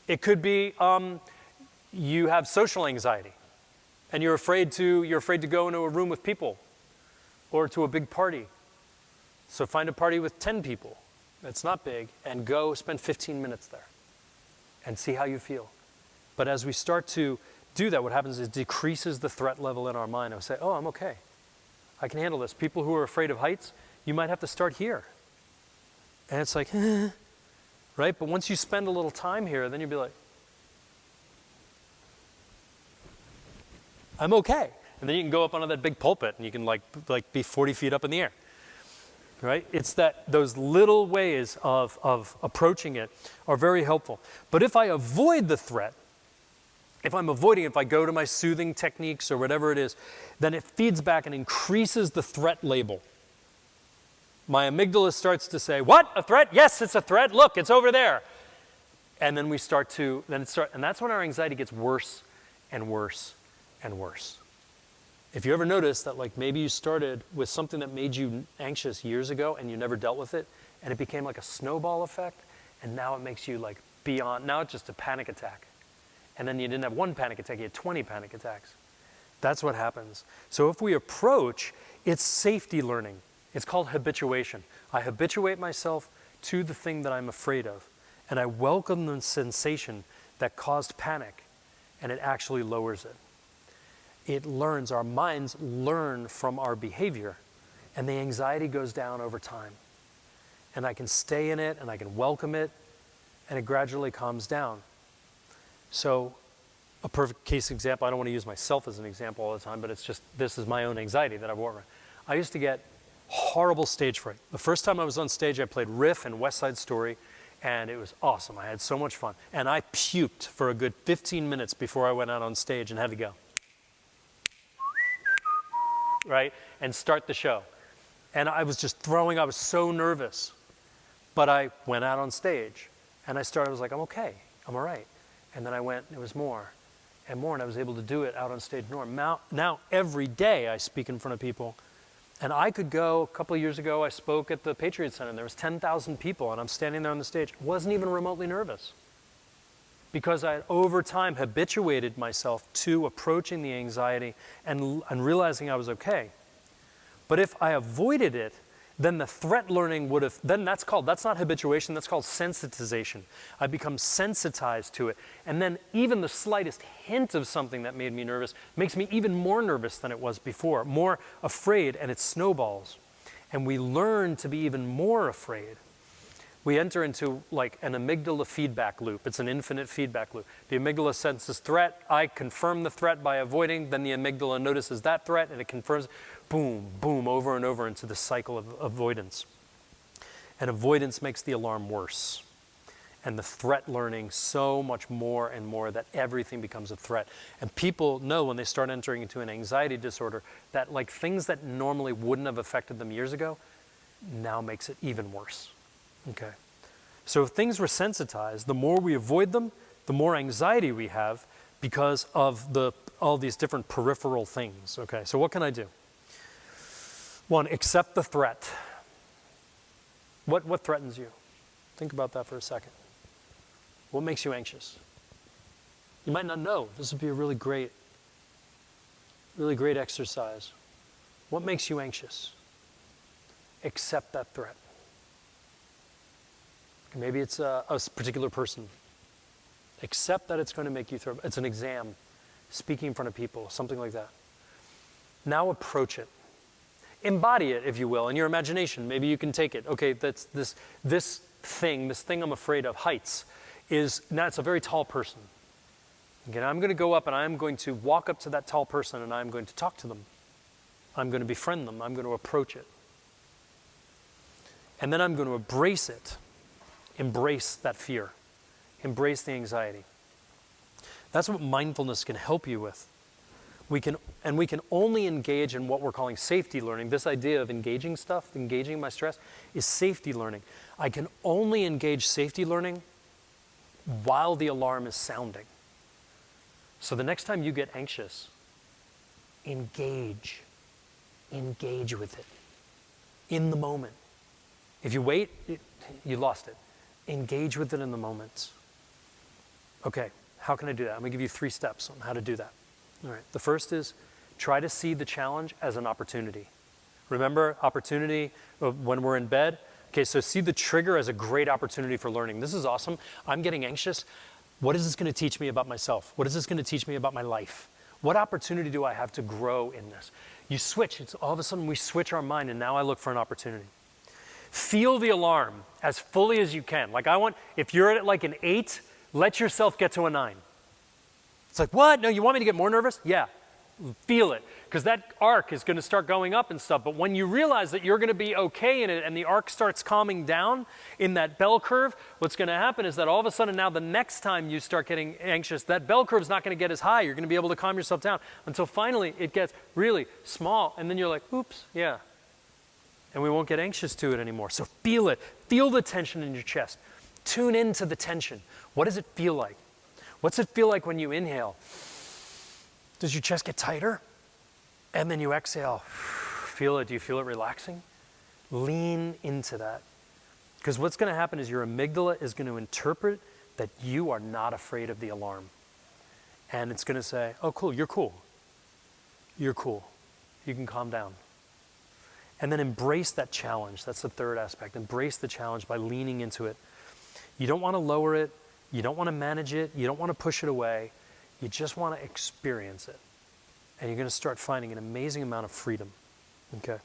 Speaker 1: It could be you have social anxiety, and you're afraid to go into a room with people, or to a big party. So find a party with 10 people that's not big, and go spend 15 minutes there, and see how you feel. But as we start to do that, what happens is it decreases the threat level in our mind. I say, oh, I'm okay. I can handle this. People who are afraid of heights, you might have to start here. And it's like, right? But once you spend a little time here, then you'll be like, I'm okay. And then you can go up onto that big pulpit and you can like be 40 feet up in the air, right? It's those little ways of approaching it are very helpful. But if I avoid the threat, if I go to my soothing techniques or whatever it is, then it feeds back and increases the threat label. My amygdala starts to say, what, a threat? Yes, it's a threat. Look, it's over there. And then and that's when our anxiety gets worse and worse and worse. If you ever notice that like maybe you started with something that made you anxious years ago and you never dealt with it, and it became like a snowball effect, and now it makes you like now it's just a panic attack. And then you didn't have one panic attack, you had 20 panic attacks. That's what happens. So if we approach, it's safety learning. It's called habituation. I habituate myself to the thing that I'm afraid of, and I welcome the sensation that caused panic, and it actually lowers it. Our minds learn from our behavior, and the anxiety goes down over time. And I can stay in it, and I can welcome it, and it gradually calms down. So a perfect case example, I don't want to use myself as an example all the time, but it's just, this is my own anxiety that I've worked with. I used to get horrible stage fright. The first time I was on stage, I played Riff and West Side Story, and it was awesome. I had so much fun. And I puked for a good 15 minutes before I went out on stage and had to go. Right? And start the show. And I was just throwing, I was so nervous. But I went out on stage, and I was like, I'm okay, I'm all right. And then I went, it was more and more, and I was able to do it out on stage norm. Now every day I speak in front of people, and I could go, a couple of years ago I spoke at the Patriot Center, and there was 10,000 people, and I'm standing there on the stage. Wasn't even remotely nervous, because I had over time habituated myself to approaching the anxiety and realizing I was okay. But if I avoided it, then the threat learning that's not habituation, that's called sensitization. I become sensitized to it. And then even the slightest hint of something that made me nervous makes me even more nervous than it was before, more afraid, and it snowballs. And we learn to be even more afraid. We enter into like an amygdala feedback loop. It's an infinite feedback loop. The amygdala senses threat. I confirm the threat by avoiding. Then the amygdala notices that threat, and it confirms. Boom, boom, over and over into the cycle of avoidance. And avoidance makes the alarm worse. And the threat learning so much more and more that everything becomes a threat. And people know when they start entering into an anxiety disorder that like things that normally wouldn't have affected them years ago now makes it even worse. Okay. So if things were sensitized, the more we avoid them, the more anxiety we have because of all these different peripheral things. Okay, so what can I do? One, accept the threat. What threatens you? Think about that for a second. What makes you anxious? You might not know. This would be a really great exercise. What makes you anxious? Accept that threat. Maybe it's a particular person. Accept that it's going to make you throw. It's an exam, speaking in front of people, something like that. Now approach it. Embody it, if you will, in your imagination. Maybe you can take it. Okay, that's this thing I'm afraid of, heights, now it's a very tall person. Okay, I'm going to go up and I'm going to walk up to that tall person and I'm going to talk to them. I'm going to befriend them. I'm going to approach it. And then I'm going to embrace it. Embrace that fear. Embrace the anxiety. That's what mindfulness can help you with. We can only engage in what we're calling safety learning. This idea of engaging my stress, is safety learning. I can only engage safety learning while the alarm is sounding. So the next time you get anxious, engage with it in the moment. If you wait, you lost it. Engage with it in the moment. Okay, how can I do that? I'm going to give you 3 steps on how to do that. All right. The first is try to see the challenge as an opportunity. Remember, opportunity when we're in bed? Okay, so see the trigger as a great opportunity for learning. This is awesome. I'm getting anxious. What is this going to teach me about myself? What is this going to teach me about my life? What opportunity do I have to grow in this? You switch. It's all of a sudden we switch our mind, and now I look for an opportunity. Feel the alarm as fully as you can. Like if you're at like an 8, let yourself get to a 9. It's like, what? No, you want me to get more nervous? Yeah, feel it. Because that arc is going to start going up and stuff. But when you realize that you're going to be okay in it and the arc starts calming down in that bell curve, what's going to happen is that all of a sudden now the next time you start getting anxious, that bell curve is not going to get as high. You're going to be able to calm yourself down until finally it gets really small. And then you're like, oops, yeah. And we won't get anxious to it anymore. So feel it. Feel the tension in your chest. Tune into the tension. What does it feel like? What's it feel like when you inhale? Does your chest get tighter? And then you exhale. Feel it. Do you feel it relaxing? Lean into that. Because what's going to happen is your amygdala is going to interpret that you are not afraid of the alarm. And it's going to say, oh, cool, you're cool. You're cool. You can calm down. And then embrace that challenge. That's the third aspect. Embrace the challenge by leaning into it. You don't want to lower it. You don't want to manage it. You don't want to push it away. You just want to experience it. And you're going to start finding an amazing amount of freedom. Okay.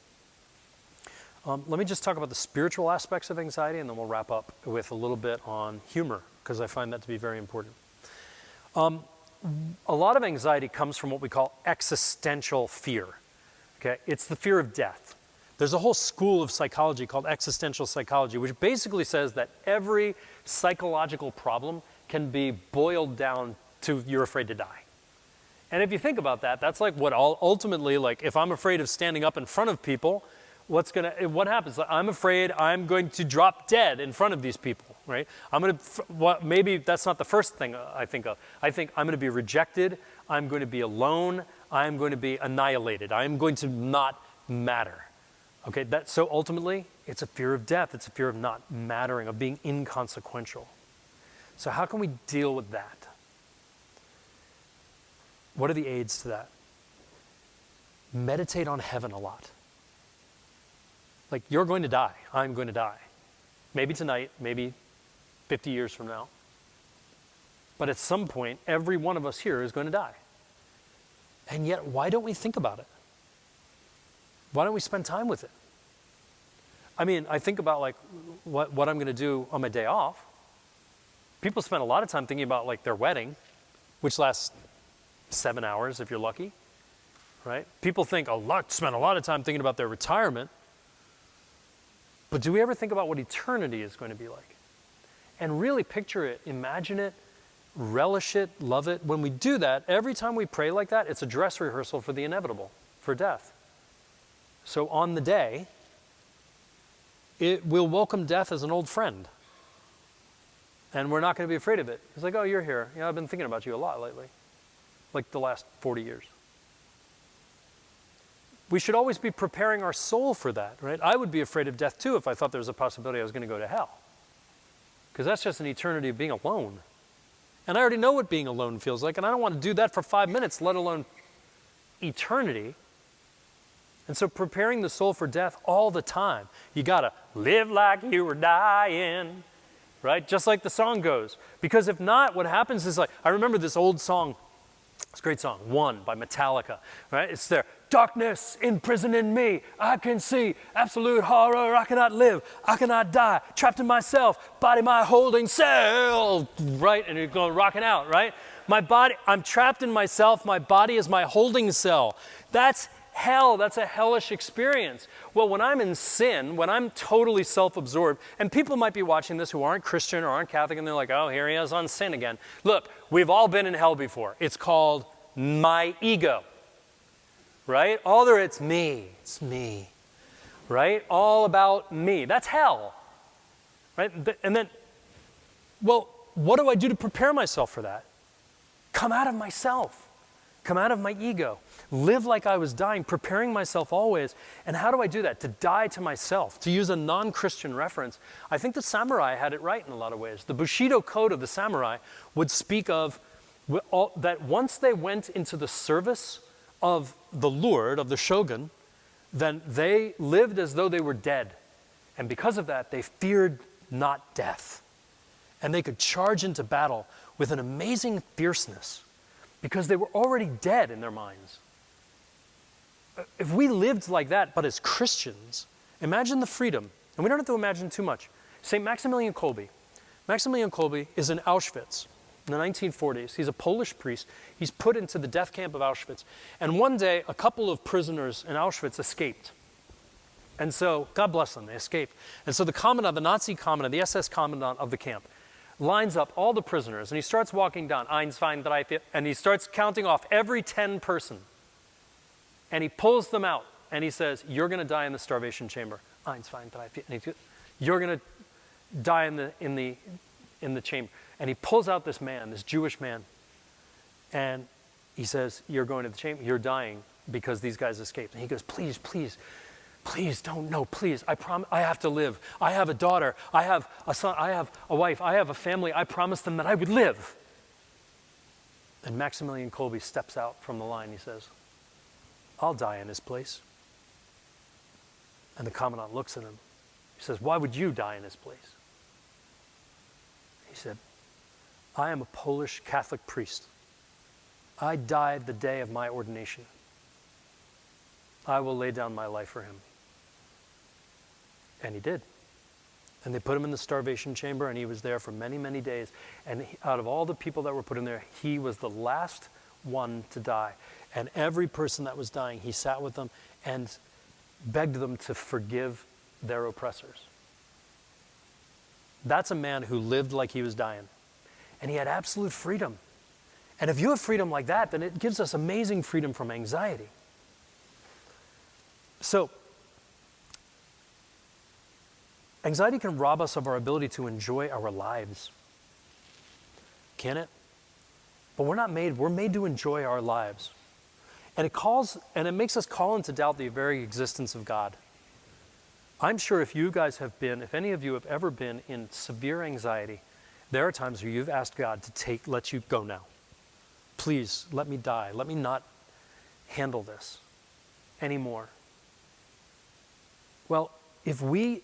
Speaker 1: Let me just talk about the spiritual aspects of anxiety, and then we'll wrap up with a little bit on humor, because I find that to be very important. A lot of anxiety comes from what we call existential fear. Okay. It's the fear of death. There's a whole school of psychology called existential psychology, which basically says that every psychological problem can be boiled down to you're afraid to die. And if you think about that, that's like what ultimately, like if I'm afraid of standing up in front of people, what happens? I'm afraid I'm going to drop dead in front of these people, right? Maybe that's not the first thing I think of. I think I'm going to be rejected. I'm going to be alone. I'm going to be annihilated. I'm going to not matter. Okay, so ultimately, it's a fear of death. It's a fear of not mattering, of being inconsequential. So how can we deal with that? What are the aids to that? Meditate on heaven a lot. Like, you're going to die. I'm going to die. Maybe tonight, maybe 50 years from now. But at some point, every one of us here is going to die. And yet, why don't we think about it? Why don't we spend time with it? I mean, I think about like what I'm going to do on my day off. People spend a lot of time thinking about like their wedding, which lasts 7 hours if you're lucky, right? People spend a lot of time thinking about their retirement. But do we ever think about what eternity is going to be like? And really picture it, imagine it, relish it, love it. When we do that, every time we pray like that, it's a dress rehearsal for the inevitable, for death. So on the day, it will welcome death as an old friend. And we're not going to be afraid of it. It's like, oh, you're here. Yeah, I've been thinking about you a lot lately. Like the last 40 years. We should always be preparing our soul for that, right? I would be afraid of death too if I thought there was a possibility I was going to go to hell. Because that's just an eternity of being alone. And I already know what being alone feels like, and I don't want to do that for 5 minutes, let alone eternity. And so preparing the soul for death all the time. You got to live like you were dying, right? Just like the song goes. Because if not, what happens is like, I remember this old song. It's a great song, One by Metallica, right? It's there. Darkness imprisoning me. I can see absolute horror. I cannot live. I cannot die. Trapped in myself. Body my holding cell. Right? And you're going rocking out, right? My body, I'm trapped in myself. My body is my holding cell. That's hell. That's a hellish experience. Well, when I'm in sin, when I'm totally self-absorbed, and people might be watching this who aren't Christian or aren't Catholic, and they're like, oh, here he is on sin again. Look, we've all been in hell before. It's called my ego, right? It's me, right? All about me. That's hell, right? And then, well, what do I do to prepare myself for that? Come out of myself. Come out of my ego. Live like I was dying, preparing myself always. And how do I do that? To die to myself. To use a non-Christian reference, I think the samurai had it right in a lot of ways. The Bushido code of the samurai would speak of that once they went into the service of the lord, of the shogun, then they lived as though they were dead. And because of that, they feared not death. And they could charge into battle with an amazing fierceness, because they were already dead in their minds. if we lived like that, but as Christians, imagine the freedom. And we don't have to imagine too much. St. Maximilian Kolbe. Maximilian Kolbe is in Auschwitz in the 1940s. He's a Polish priest. He's put into the death camp of Auschwitz. And one day, a couple of prisoners in Auschwitz escaped. And so, God bless them, they escaped. And so the commandant, the Nazi commandant, the SS commandant of the camp, lines up all the prisoners, and he starts walking down, eins, zwei, drei, vier, and he starts counting off every 10 person. And he pulls them out, and he says, you're going to die in the starvation chamber. Eins, zwei, drei, vier. And you're going to die in the chamber. And he pulls out this man, this Jewish man, and he says, you're going to the chamber, you're dying because these guys escaped. And he goes, please, please, please don't, no, please, I promise, I have to live. I have a daughter, I have a son, I have a wife, I have a family. I promised them that I would live. And Maximilian Kolbe steps out from the line. He says, I'll die in his place. And the commandant looks at him. He says, why would you die in his place? He said, I am a Polish Catholic priest. I died the day of my ordination. I will lay down my life for him. And he did. And they put him in the starvation chamber, and he was there for many, many days. And out of all the people that were put in there, he was the last one to die. And every person that was dying, he sat with them and begged them to forgive their oppressors. That's a man who lived like he was dying. And he had absolute freedom. And if you have freedom like that, then it gives us amazing freedom from anxiety. So, anxiety can rob us of our ability to enjoy our lives. Can it? But we're made to enjoy our lives. And it makes us call into doubt the very existence of God. I'm sure if any of you have ever been in severe anxiety, there are times where you've asked God to let you go now. Please, let me die. Let me not handle this anymore. Well, if we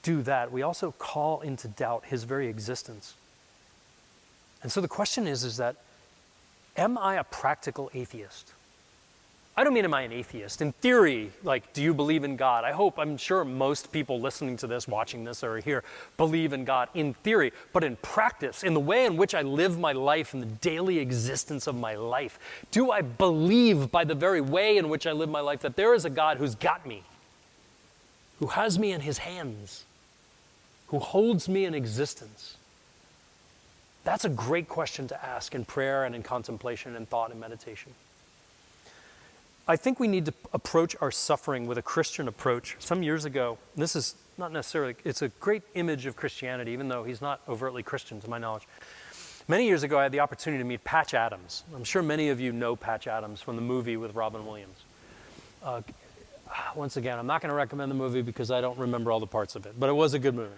Speaker 1: do that, we also call into doubt his very existence. And so the question is that, am I a practical atheist? I don't mean am I an atheist. In theory, do you believe in God? I'm sure most people listening to this, watching this, or here, believe in God in theory. But in practice, in the way in which I live my life, in the daily existence of my life, do I believe by the very way in which I live my life that there is a God who's got me, who has me in his hands, who holds me in existence? That's a great question to ask in prayer and in contemplation and thought and meditation. I think we need to approach our suffering with a Christian approach. Some years ago, this is not necessarily, it's a great image of Christianity, even though he's not overtly Christian to my knowledge. Many years ago, I had the opportunity to meet Patch Adams. I'm sure many of you know Patch Adams from the movie with Robin Williams. Once again, I'm not going to recommend the movie because I don't remember all the parts of it, but it was a good movie.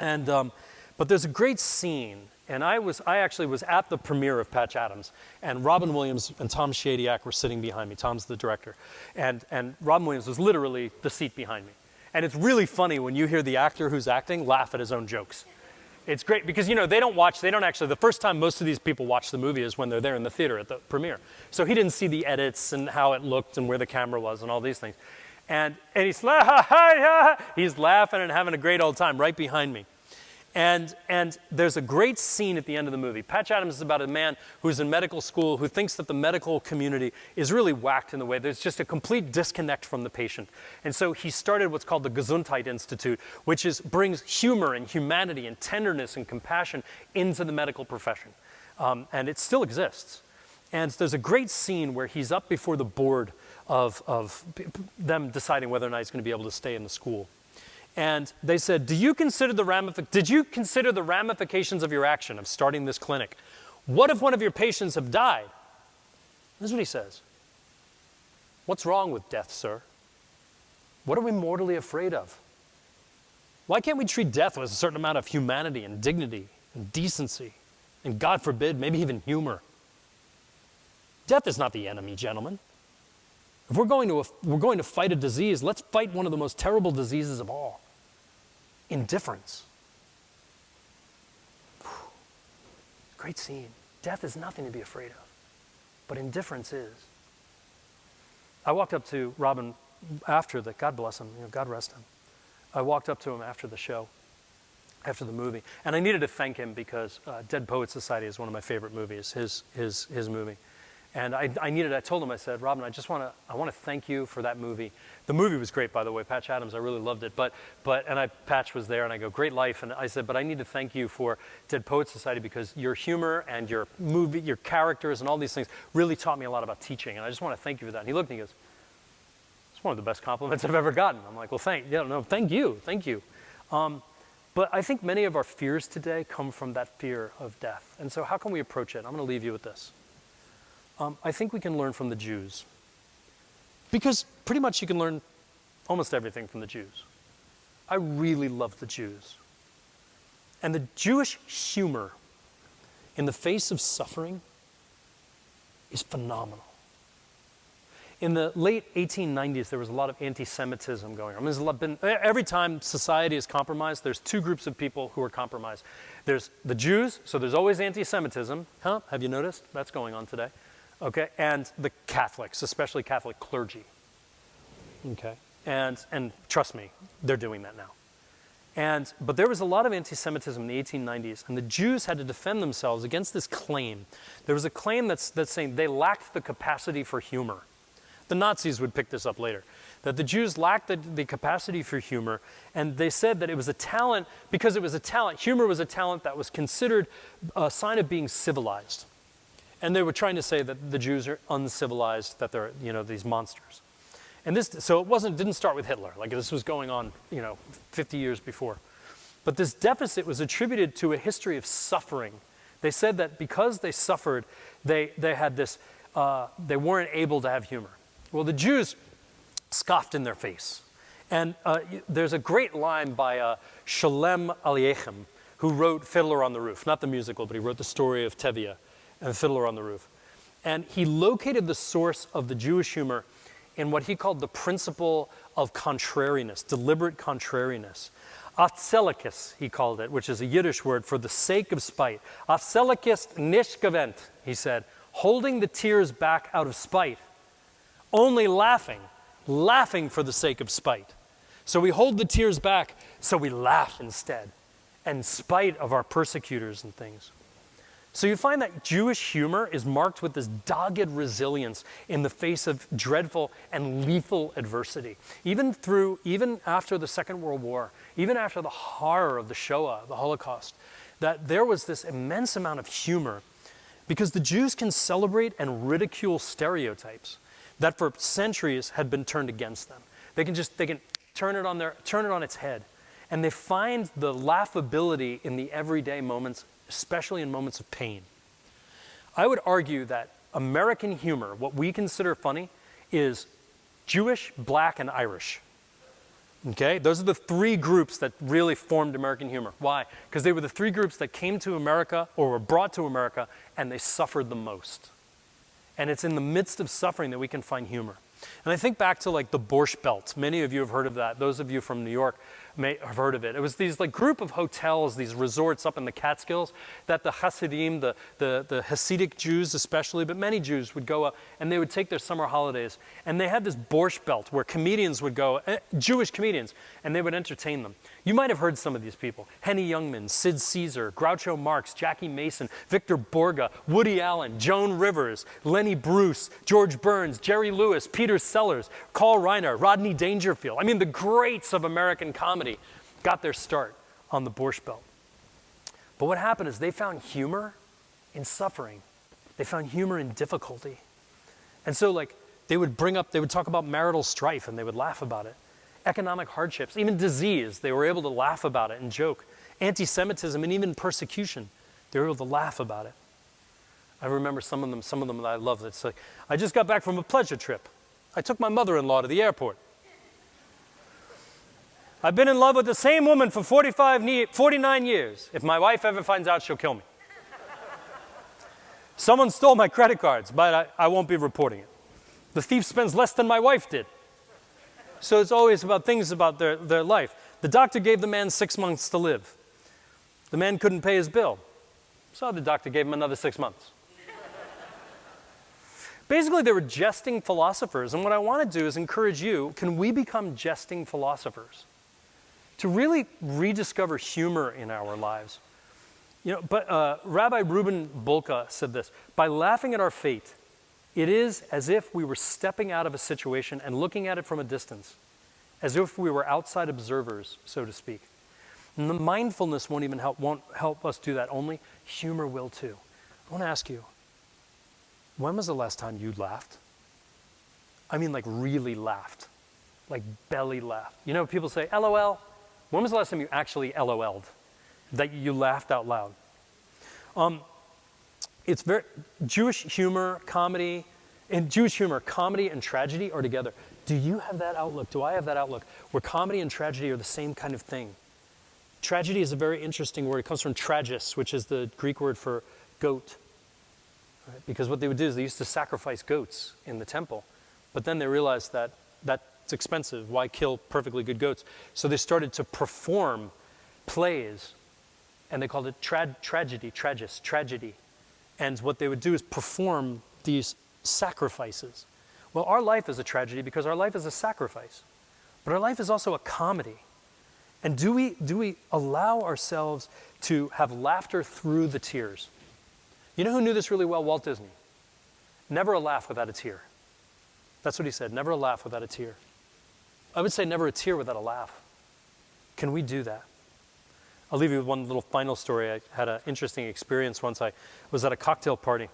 Speaker 1: And but there's a great scene, and I actually was at the premiere of Patch Adams, and Robin Williams and Tom Shadyac were sitting behind me. Tom's the director, and Robin Williams was literally the seat behind me. And it's really funny when you hear the actor who's acting laugh at his own jokes. It's great because, the first time most of these people watch the movie is when they're there in the theater at the premiere. So he didn't see the edits and how it looked and where the camera was and all these things. And he's laughing and having a great old time right behind me. And there's a great scene at the end of the movie. Patch Adams is about a man who's in medical school who thinks that the medical community is really whacked in the way. There's just a complete disconnect from the patient. And so he started what's called the Gesundheit Institute, which brings humor and humanity and tenderness and compassion into the medical profession. And it still exists. And there's a great scene where he's up before the board of them deciding whether or not he's going to be able to stay in the school. And they said, did you consider the ramifications of your action of starting this clinic? What if one of your patients have died? This is what he says. What's wrong with death, sir? What are we mortally afraid of? Why can't we treat death with a certain amount of humanity and dignity and decency and, God forbid, maybe even humor? Death is not the enemy, gentlemen. If we're going to fight a disease, let's fight one of the most terrible diseases of all. Indifference. Great scene. Death is nothing to be afraid of, but indifference is. I walked up to Robin after the, God bless him, God rest him. I walked up to him after the show, after the movie, and I needed to thank him because Dead Poets Society is one of my favorite movies, his movie. And I told him, I said, Robin, I want to thank you for that movie. The movie was great, by the way, Patch Adams, I really loved it. Patch was there, and I go, great life. And I said, but I need to thank you for Dead Poets Society because your humor and your movie, your characters and all these things really taught me a lot about teaching. And I just want to thank you for that. And he looked and he goes, it's one of the best compliments I've ever gotten. I'm like, well, thank you. But I think many of our fears today come from that fear of death. And so how can we approach it? I'm going to leave you with this. I think we can learn from the Jews. Because pretty much you can learn almost everything from the Jews. I really love the Jews. And the Jewish humor in the face of suffering is phenomenal. In the late 1890s, there was a lot of anti-Semitism going on. Every time society is compromised, there's two groups of people who are compromised. There's the Jews, so there's always anti-Semitism. Have you noticed? That's going on today. Okay, and the Catholics, especially Catholic clergy. Okay, and trust me, they're doing that now. But there was a lot of anti-Semitism in the 1890s, and the Jews had to defend themselves against this claim. There was a claim that's saying they lacked the capacity for humor. The Nazis would pick this up later, that the Jews lacked the capacity for humor, and they said that it was a talent, because it was a talent, humor was a talent that was considered a sign of being civilized. And they were trying to say that the Jews are uncivilized, that they're, these monsters. And so it didn't start with Hitler, like this was going on, 50 years before. But this deficit was attributed to a history of suffering. They said that because they suffered, they had this, they weren't able to have humor. Well, the Jews scoffed in their face. And there's a great line by Sholem Aleichem, who wrote Fiddler on the Roof, not the musical, but he wrote the story of Tevye and Fiddler on the Roof. And he located the source of the Jewish humor in what he called the principle of contrariness, deliberate contrariness. Atzelikis, he called it, which is a Yiddish word for the sake of spite. Atzelikis nicht gewent, he said, holding the tears back out of spite, only laughing for the sake of spite. So we hold the tears back, so we laugh instead, in spite of our persecutors and things. So you find that Jewish humor is marked with this dogged resilience in the face of dreadful and lethal adversity. Even after the Second World War, even after the horror of the Shoah, the Holocaust, that there was this immense amount of humor because the Jews can celebrate and ridicule stereotypes that for centuries had been turned against them. They can turn it on its head. And they find the laughability in the everyday moments, especially in moments of pain. I would argue that American humor, what we consider funny, is Jewish, Black, and Irish. Okay? Those are the three groups that really formed American humor. Why? Because they were the three groups that came to America or were brought to America and they suffered the most. And it's in the midst of suffering that we can find humor. And I think back to like the Borscht Belt. Many of you have heard of that. Those of you from New York may have heard of it. It was these like group of hotels, these resorts up in the Catskills that the Hasidim, the Hasidic Jews especially, but many Jews would go up and they would take their summer holidays. And they had this Borscht Belt where comedians would go, Jewish comedians, and they would entertain them. You might have heard some of these people. Henny Youngman, Sid Caesar, Groucho Marx, Jackie Mason, Victor Borge, Woody Allen, Joan Rivers, Lenny Bruce, George Burns, Jerry Lewis, Peter Sellers, Carl Reiner, Rodney Dangerfield. I mean, the greats of American comedy got their start on the Borscht Belt. But what happened is they found humor in suffering. They found humor in difficulty. And so like they would talk about marital strife and they would laugh about it. Economic hardships, even disease, they were able to laugh about it and joke. Anti-Semitism and even persecution, they were able to laugh about it. I remember some of them that I love. It's like, I just got back from a pleasure trip. I took my mother-in-law to the airport. I've been in love with the same woman for 49 years. If my wife ever finds out, she'll kill me. Someone stole my credit cards, but I won't be reporting it. The thief spends less than my wife did. So it's always about things about their life. The doctor gave the man 6 months to live. The man couldn't pay his bill. So the doctor gave him another 6 months. Basically, they were jesting philosophers. And what I want to do is encourage you, can we become jesting philosophers? To really rediscover humor in our lives. But Rabbi Reuben Bulka said this: by laughing at our fate, it is as if we were stepping out of a situation and looking at it from a distance, as if we were outside observers, so to speak. And the mindfulness won't help us do that. Only humor will too. I want to ask you, when was the last time you laughed? I mean, like really laughed, like belly laughed. You know, people say LOL. When was the last time you actually LOL'd? That you laughed out loud? It's very Jewish humor, comedy. In Jewish humor, comedy and tragedy are together. Do you have that outlook? Do I have that outlook? Where comedy and tragedy are the same kind of thing. Tragedy is a very interesting word. It comes from tragis, which is the Greek word for goat. Right? Because what they would do is they used to sacrifice goats in the temple. But then they realized that that's expensive. Why kill perfectly good goats? So they started to perform plays, and they called it tragedy. And what they would do is perform these sacrifices. Well, our life is a tragedy because our life is a sacrifice. But our life is also a comedy. And do we allow ourselves to have laughter through the tears? You know who knew this really well? Walt Disney. Never a laugh without a tear. That's what he said, never a laugh without a tear. I would say never a tear without a laugh. Can we do that? I'll leave you with one little final story. I had an interesting experience once. I was at a cocktail party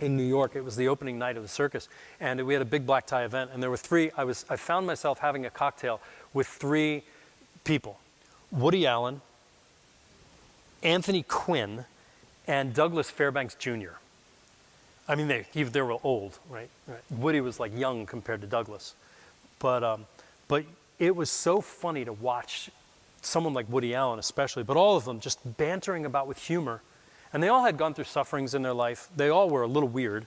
Speaker 1: in New York. It was the opening night of the circus, and we had a big black tie event, and there were three. I found myself having a cocktail with three people: Woody Allen, Anthony Quinn, and Douglas Fairbanks Jr. I mean, they were old, right? Woody was like young compared to Douglas, but it was so funny to watch someone like Woody Allen, especially, but all of them just bantering about with humor, and they all had gone through sufferings in their life. They all were a little weird,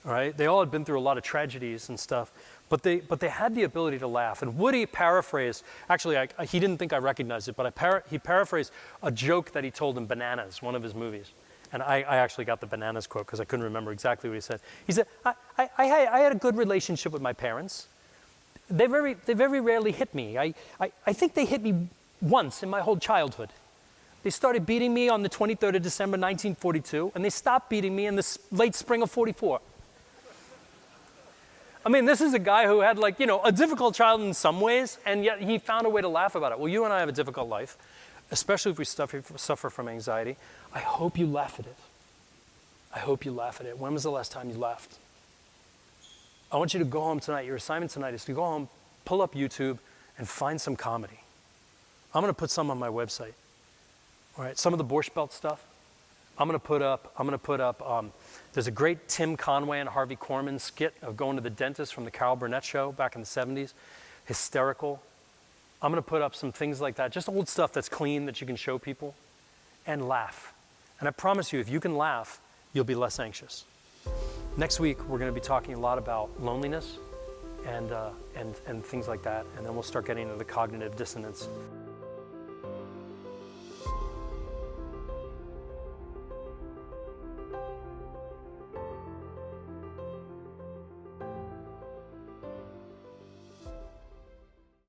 Speaker 1: right? They all had been through a lot of tragedies and stuff. But they had the ability to laugh. And Woody paraphrased, actually he didn't think I recognized it, but he paraphrased a joke that he told in Bananas, one of his movies. And I actually got the Bananas quote because I couldn't remember exactly what he said. He said, I had a good relationship with my parents. They very rarely hit me. I think they hit me once in my whole childhood. They started beating me on the 23rd of December, 1942, and they stopped beating me in the late spring of 44. I mean, this is a guy who had a difficult childhood in some ways, and yet he found a way to laugh about it. Well, you and I have a difficult life, especially if we suffer from anxiety. I hope you laugh at it. I hope you laugh at it. When was the last time you laughed? I want you to go home tonight. Your assignment tonight is to go home, pull up YouTube, and find some comedy. I'm going to put some on my website. All right, some of the Borscht Belt stuff. I'm going to put up, there's a great Tim Conway and Harvey Korman skit of going to the dentist from the Carol Burnett show back in the 70s. Hysterical. I'm going to put up some things like that, just old stuff that's clean that you can show people, and laugh. And I promise you, if you can laugh, you'll be less anxious. Next week, we're going to be talking a lot about loneliness and things like that, and then we'll start getting into the cognitive dissonance.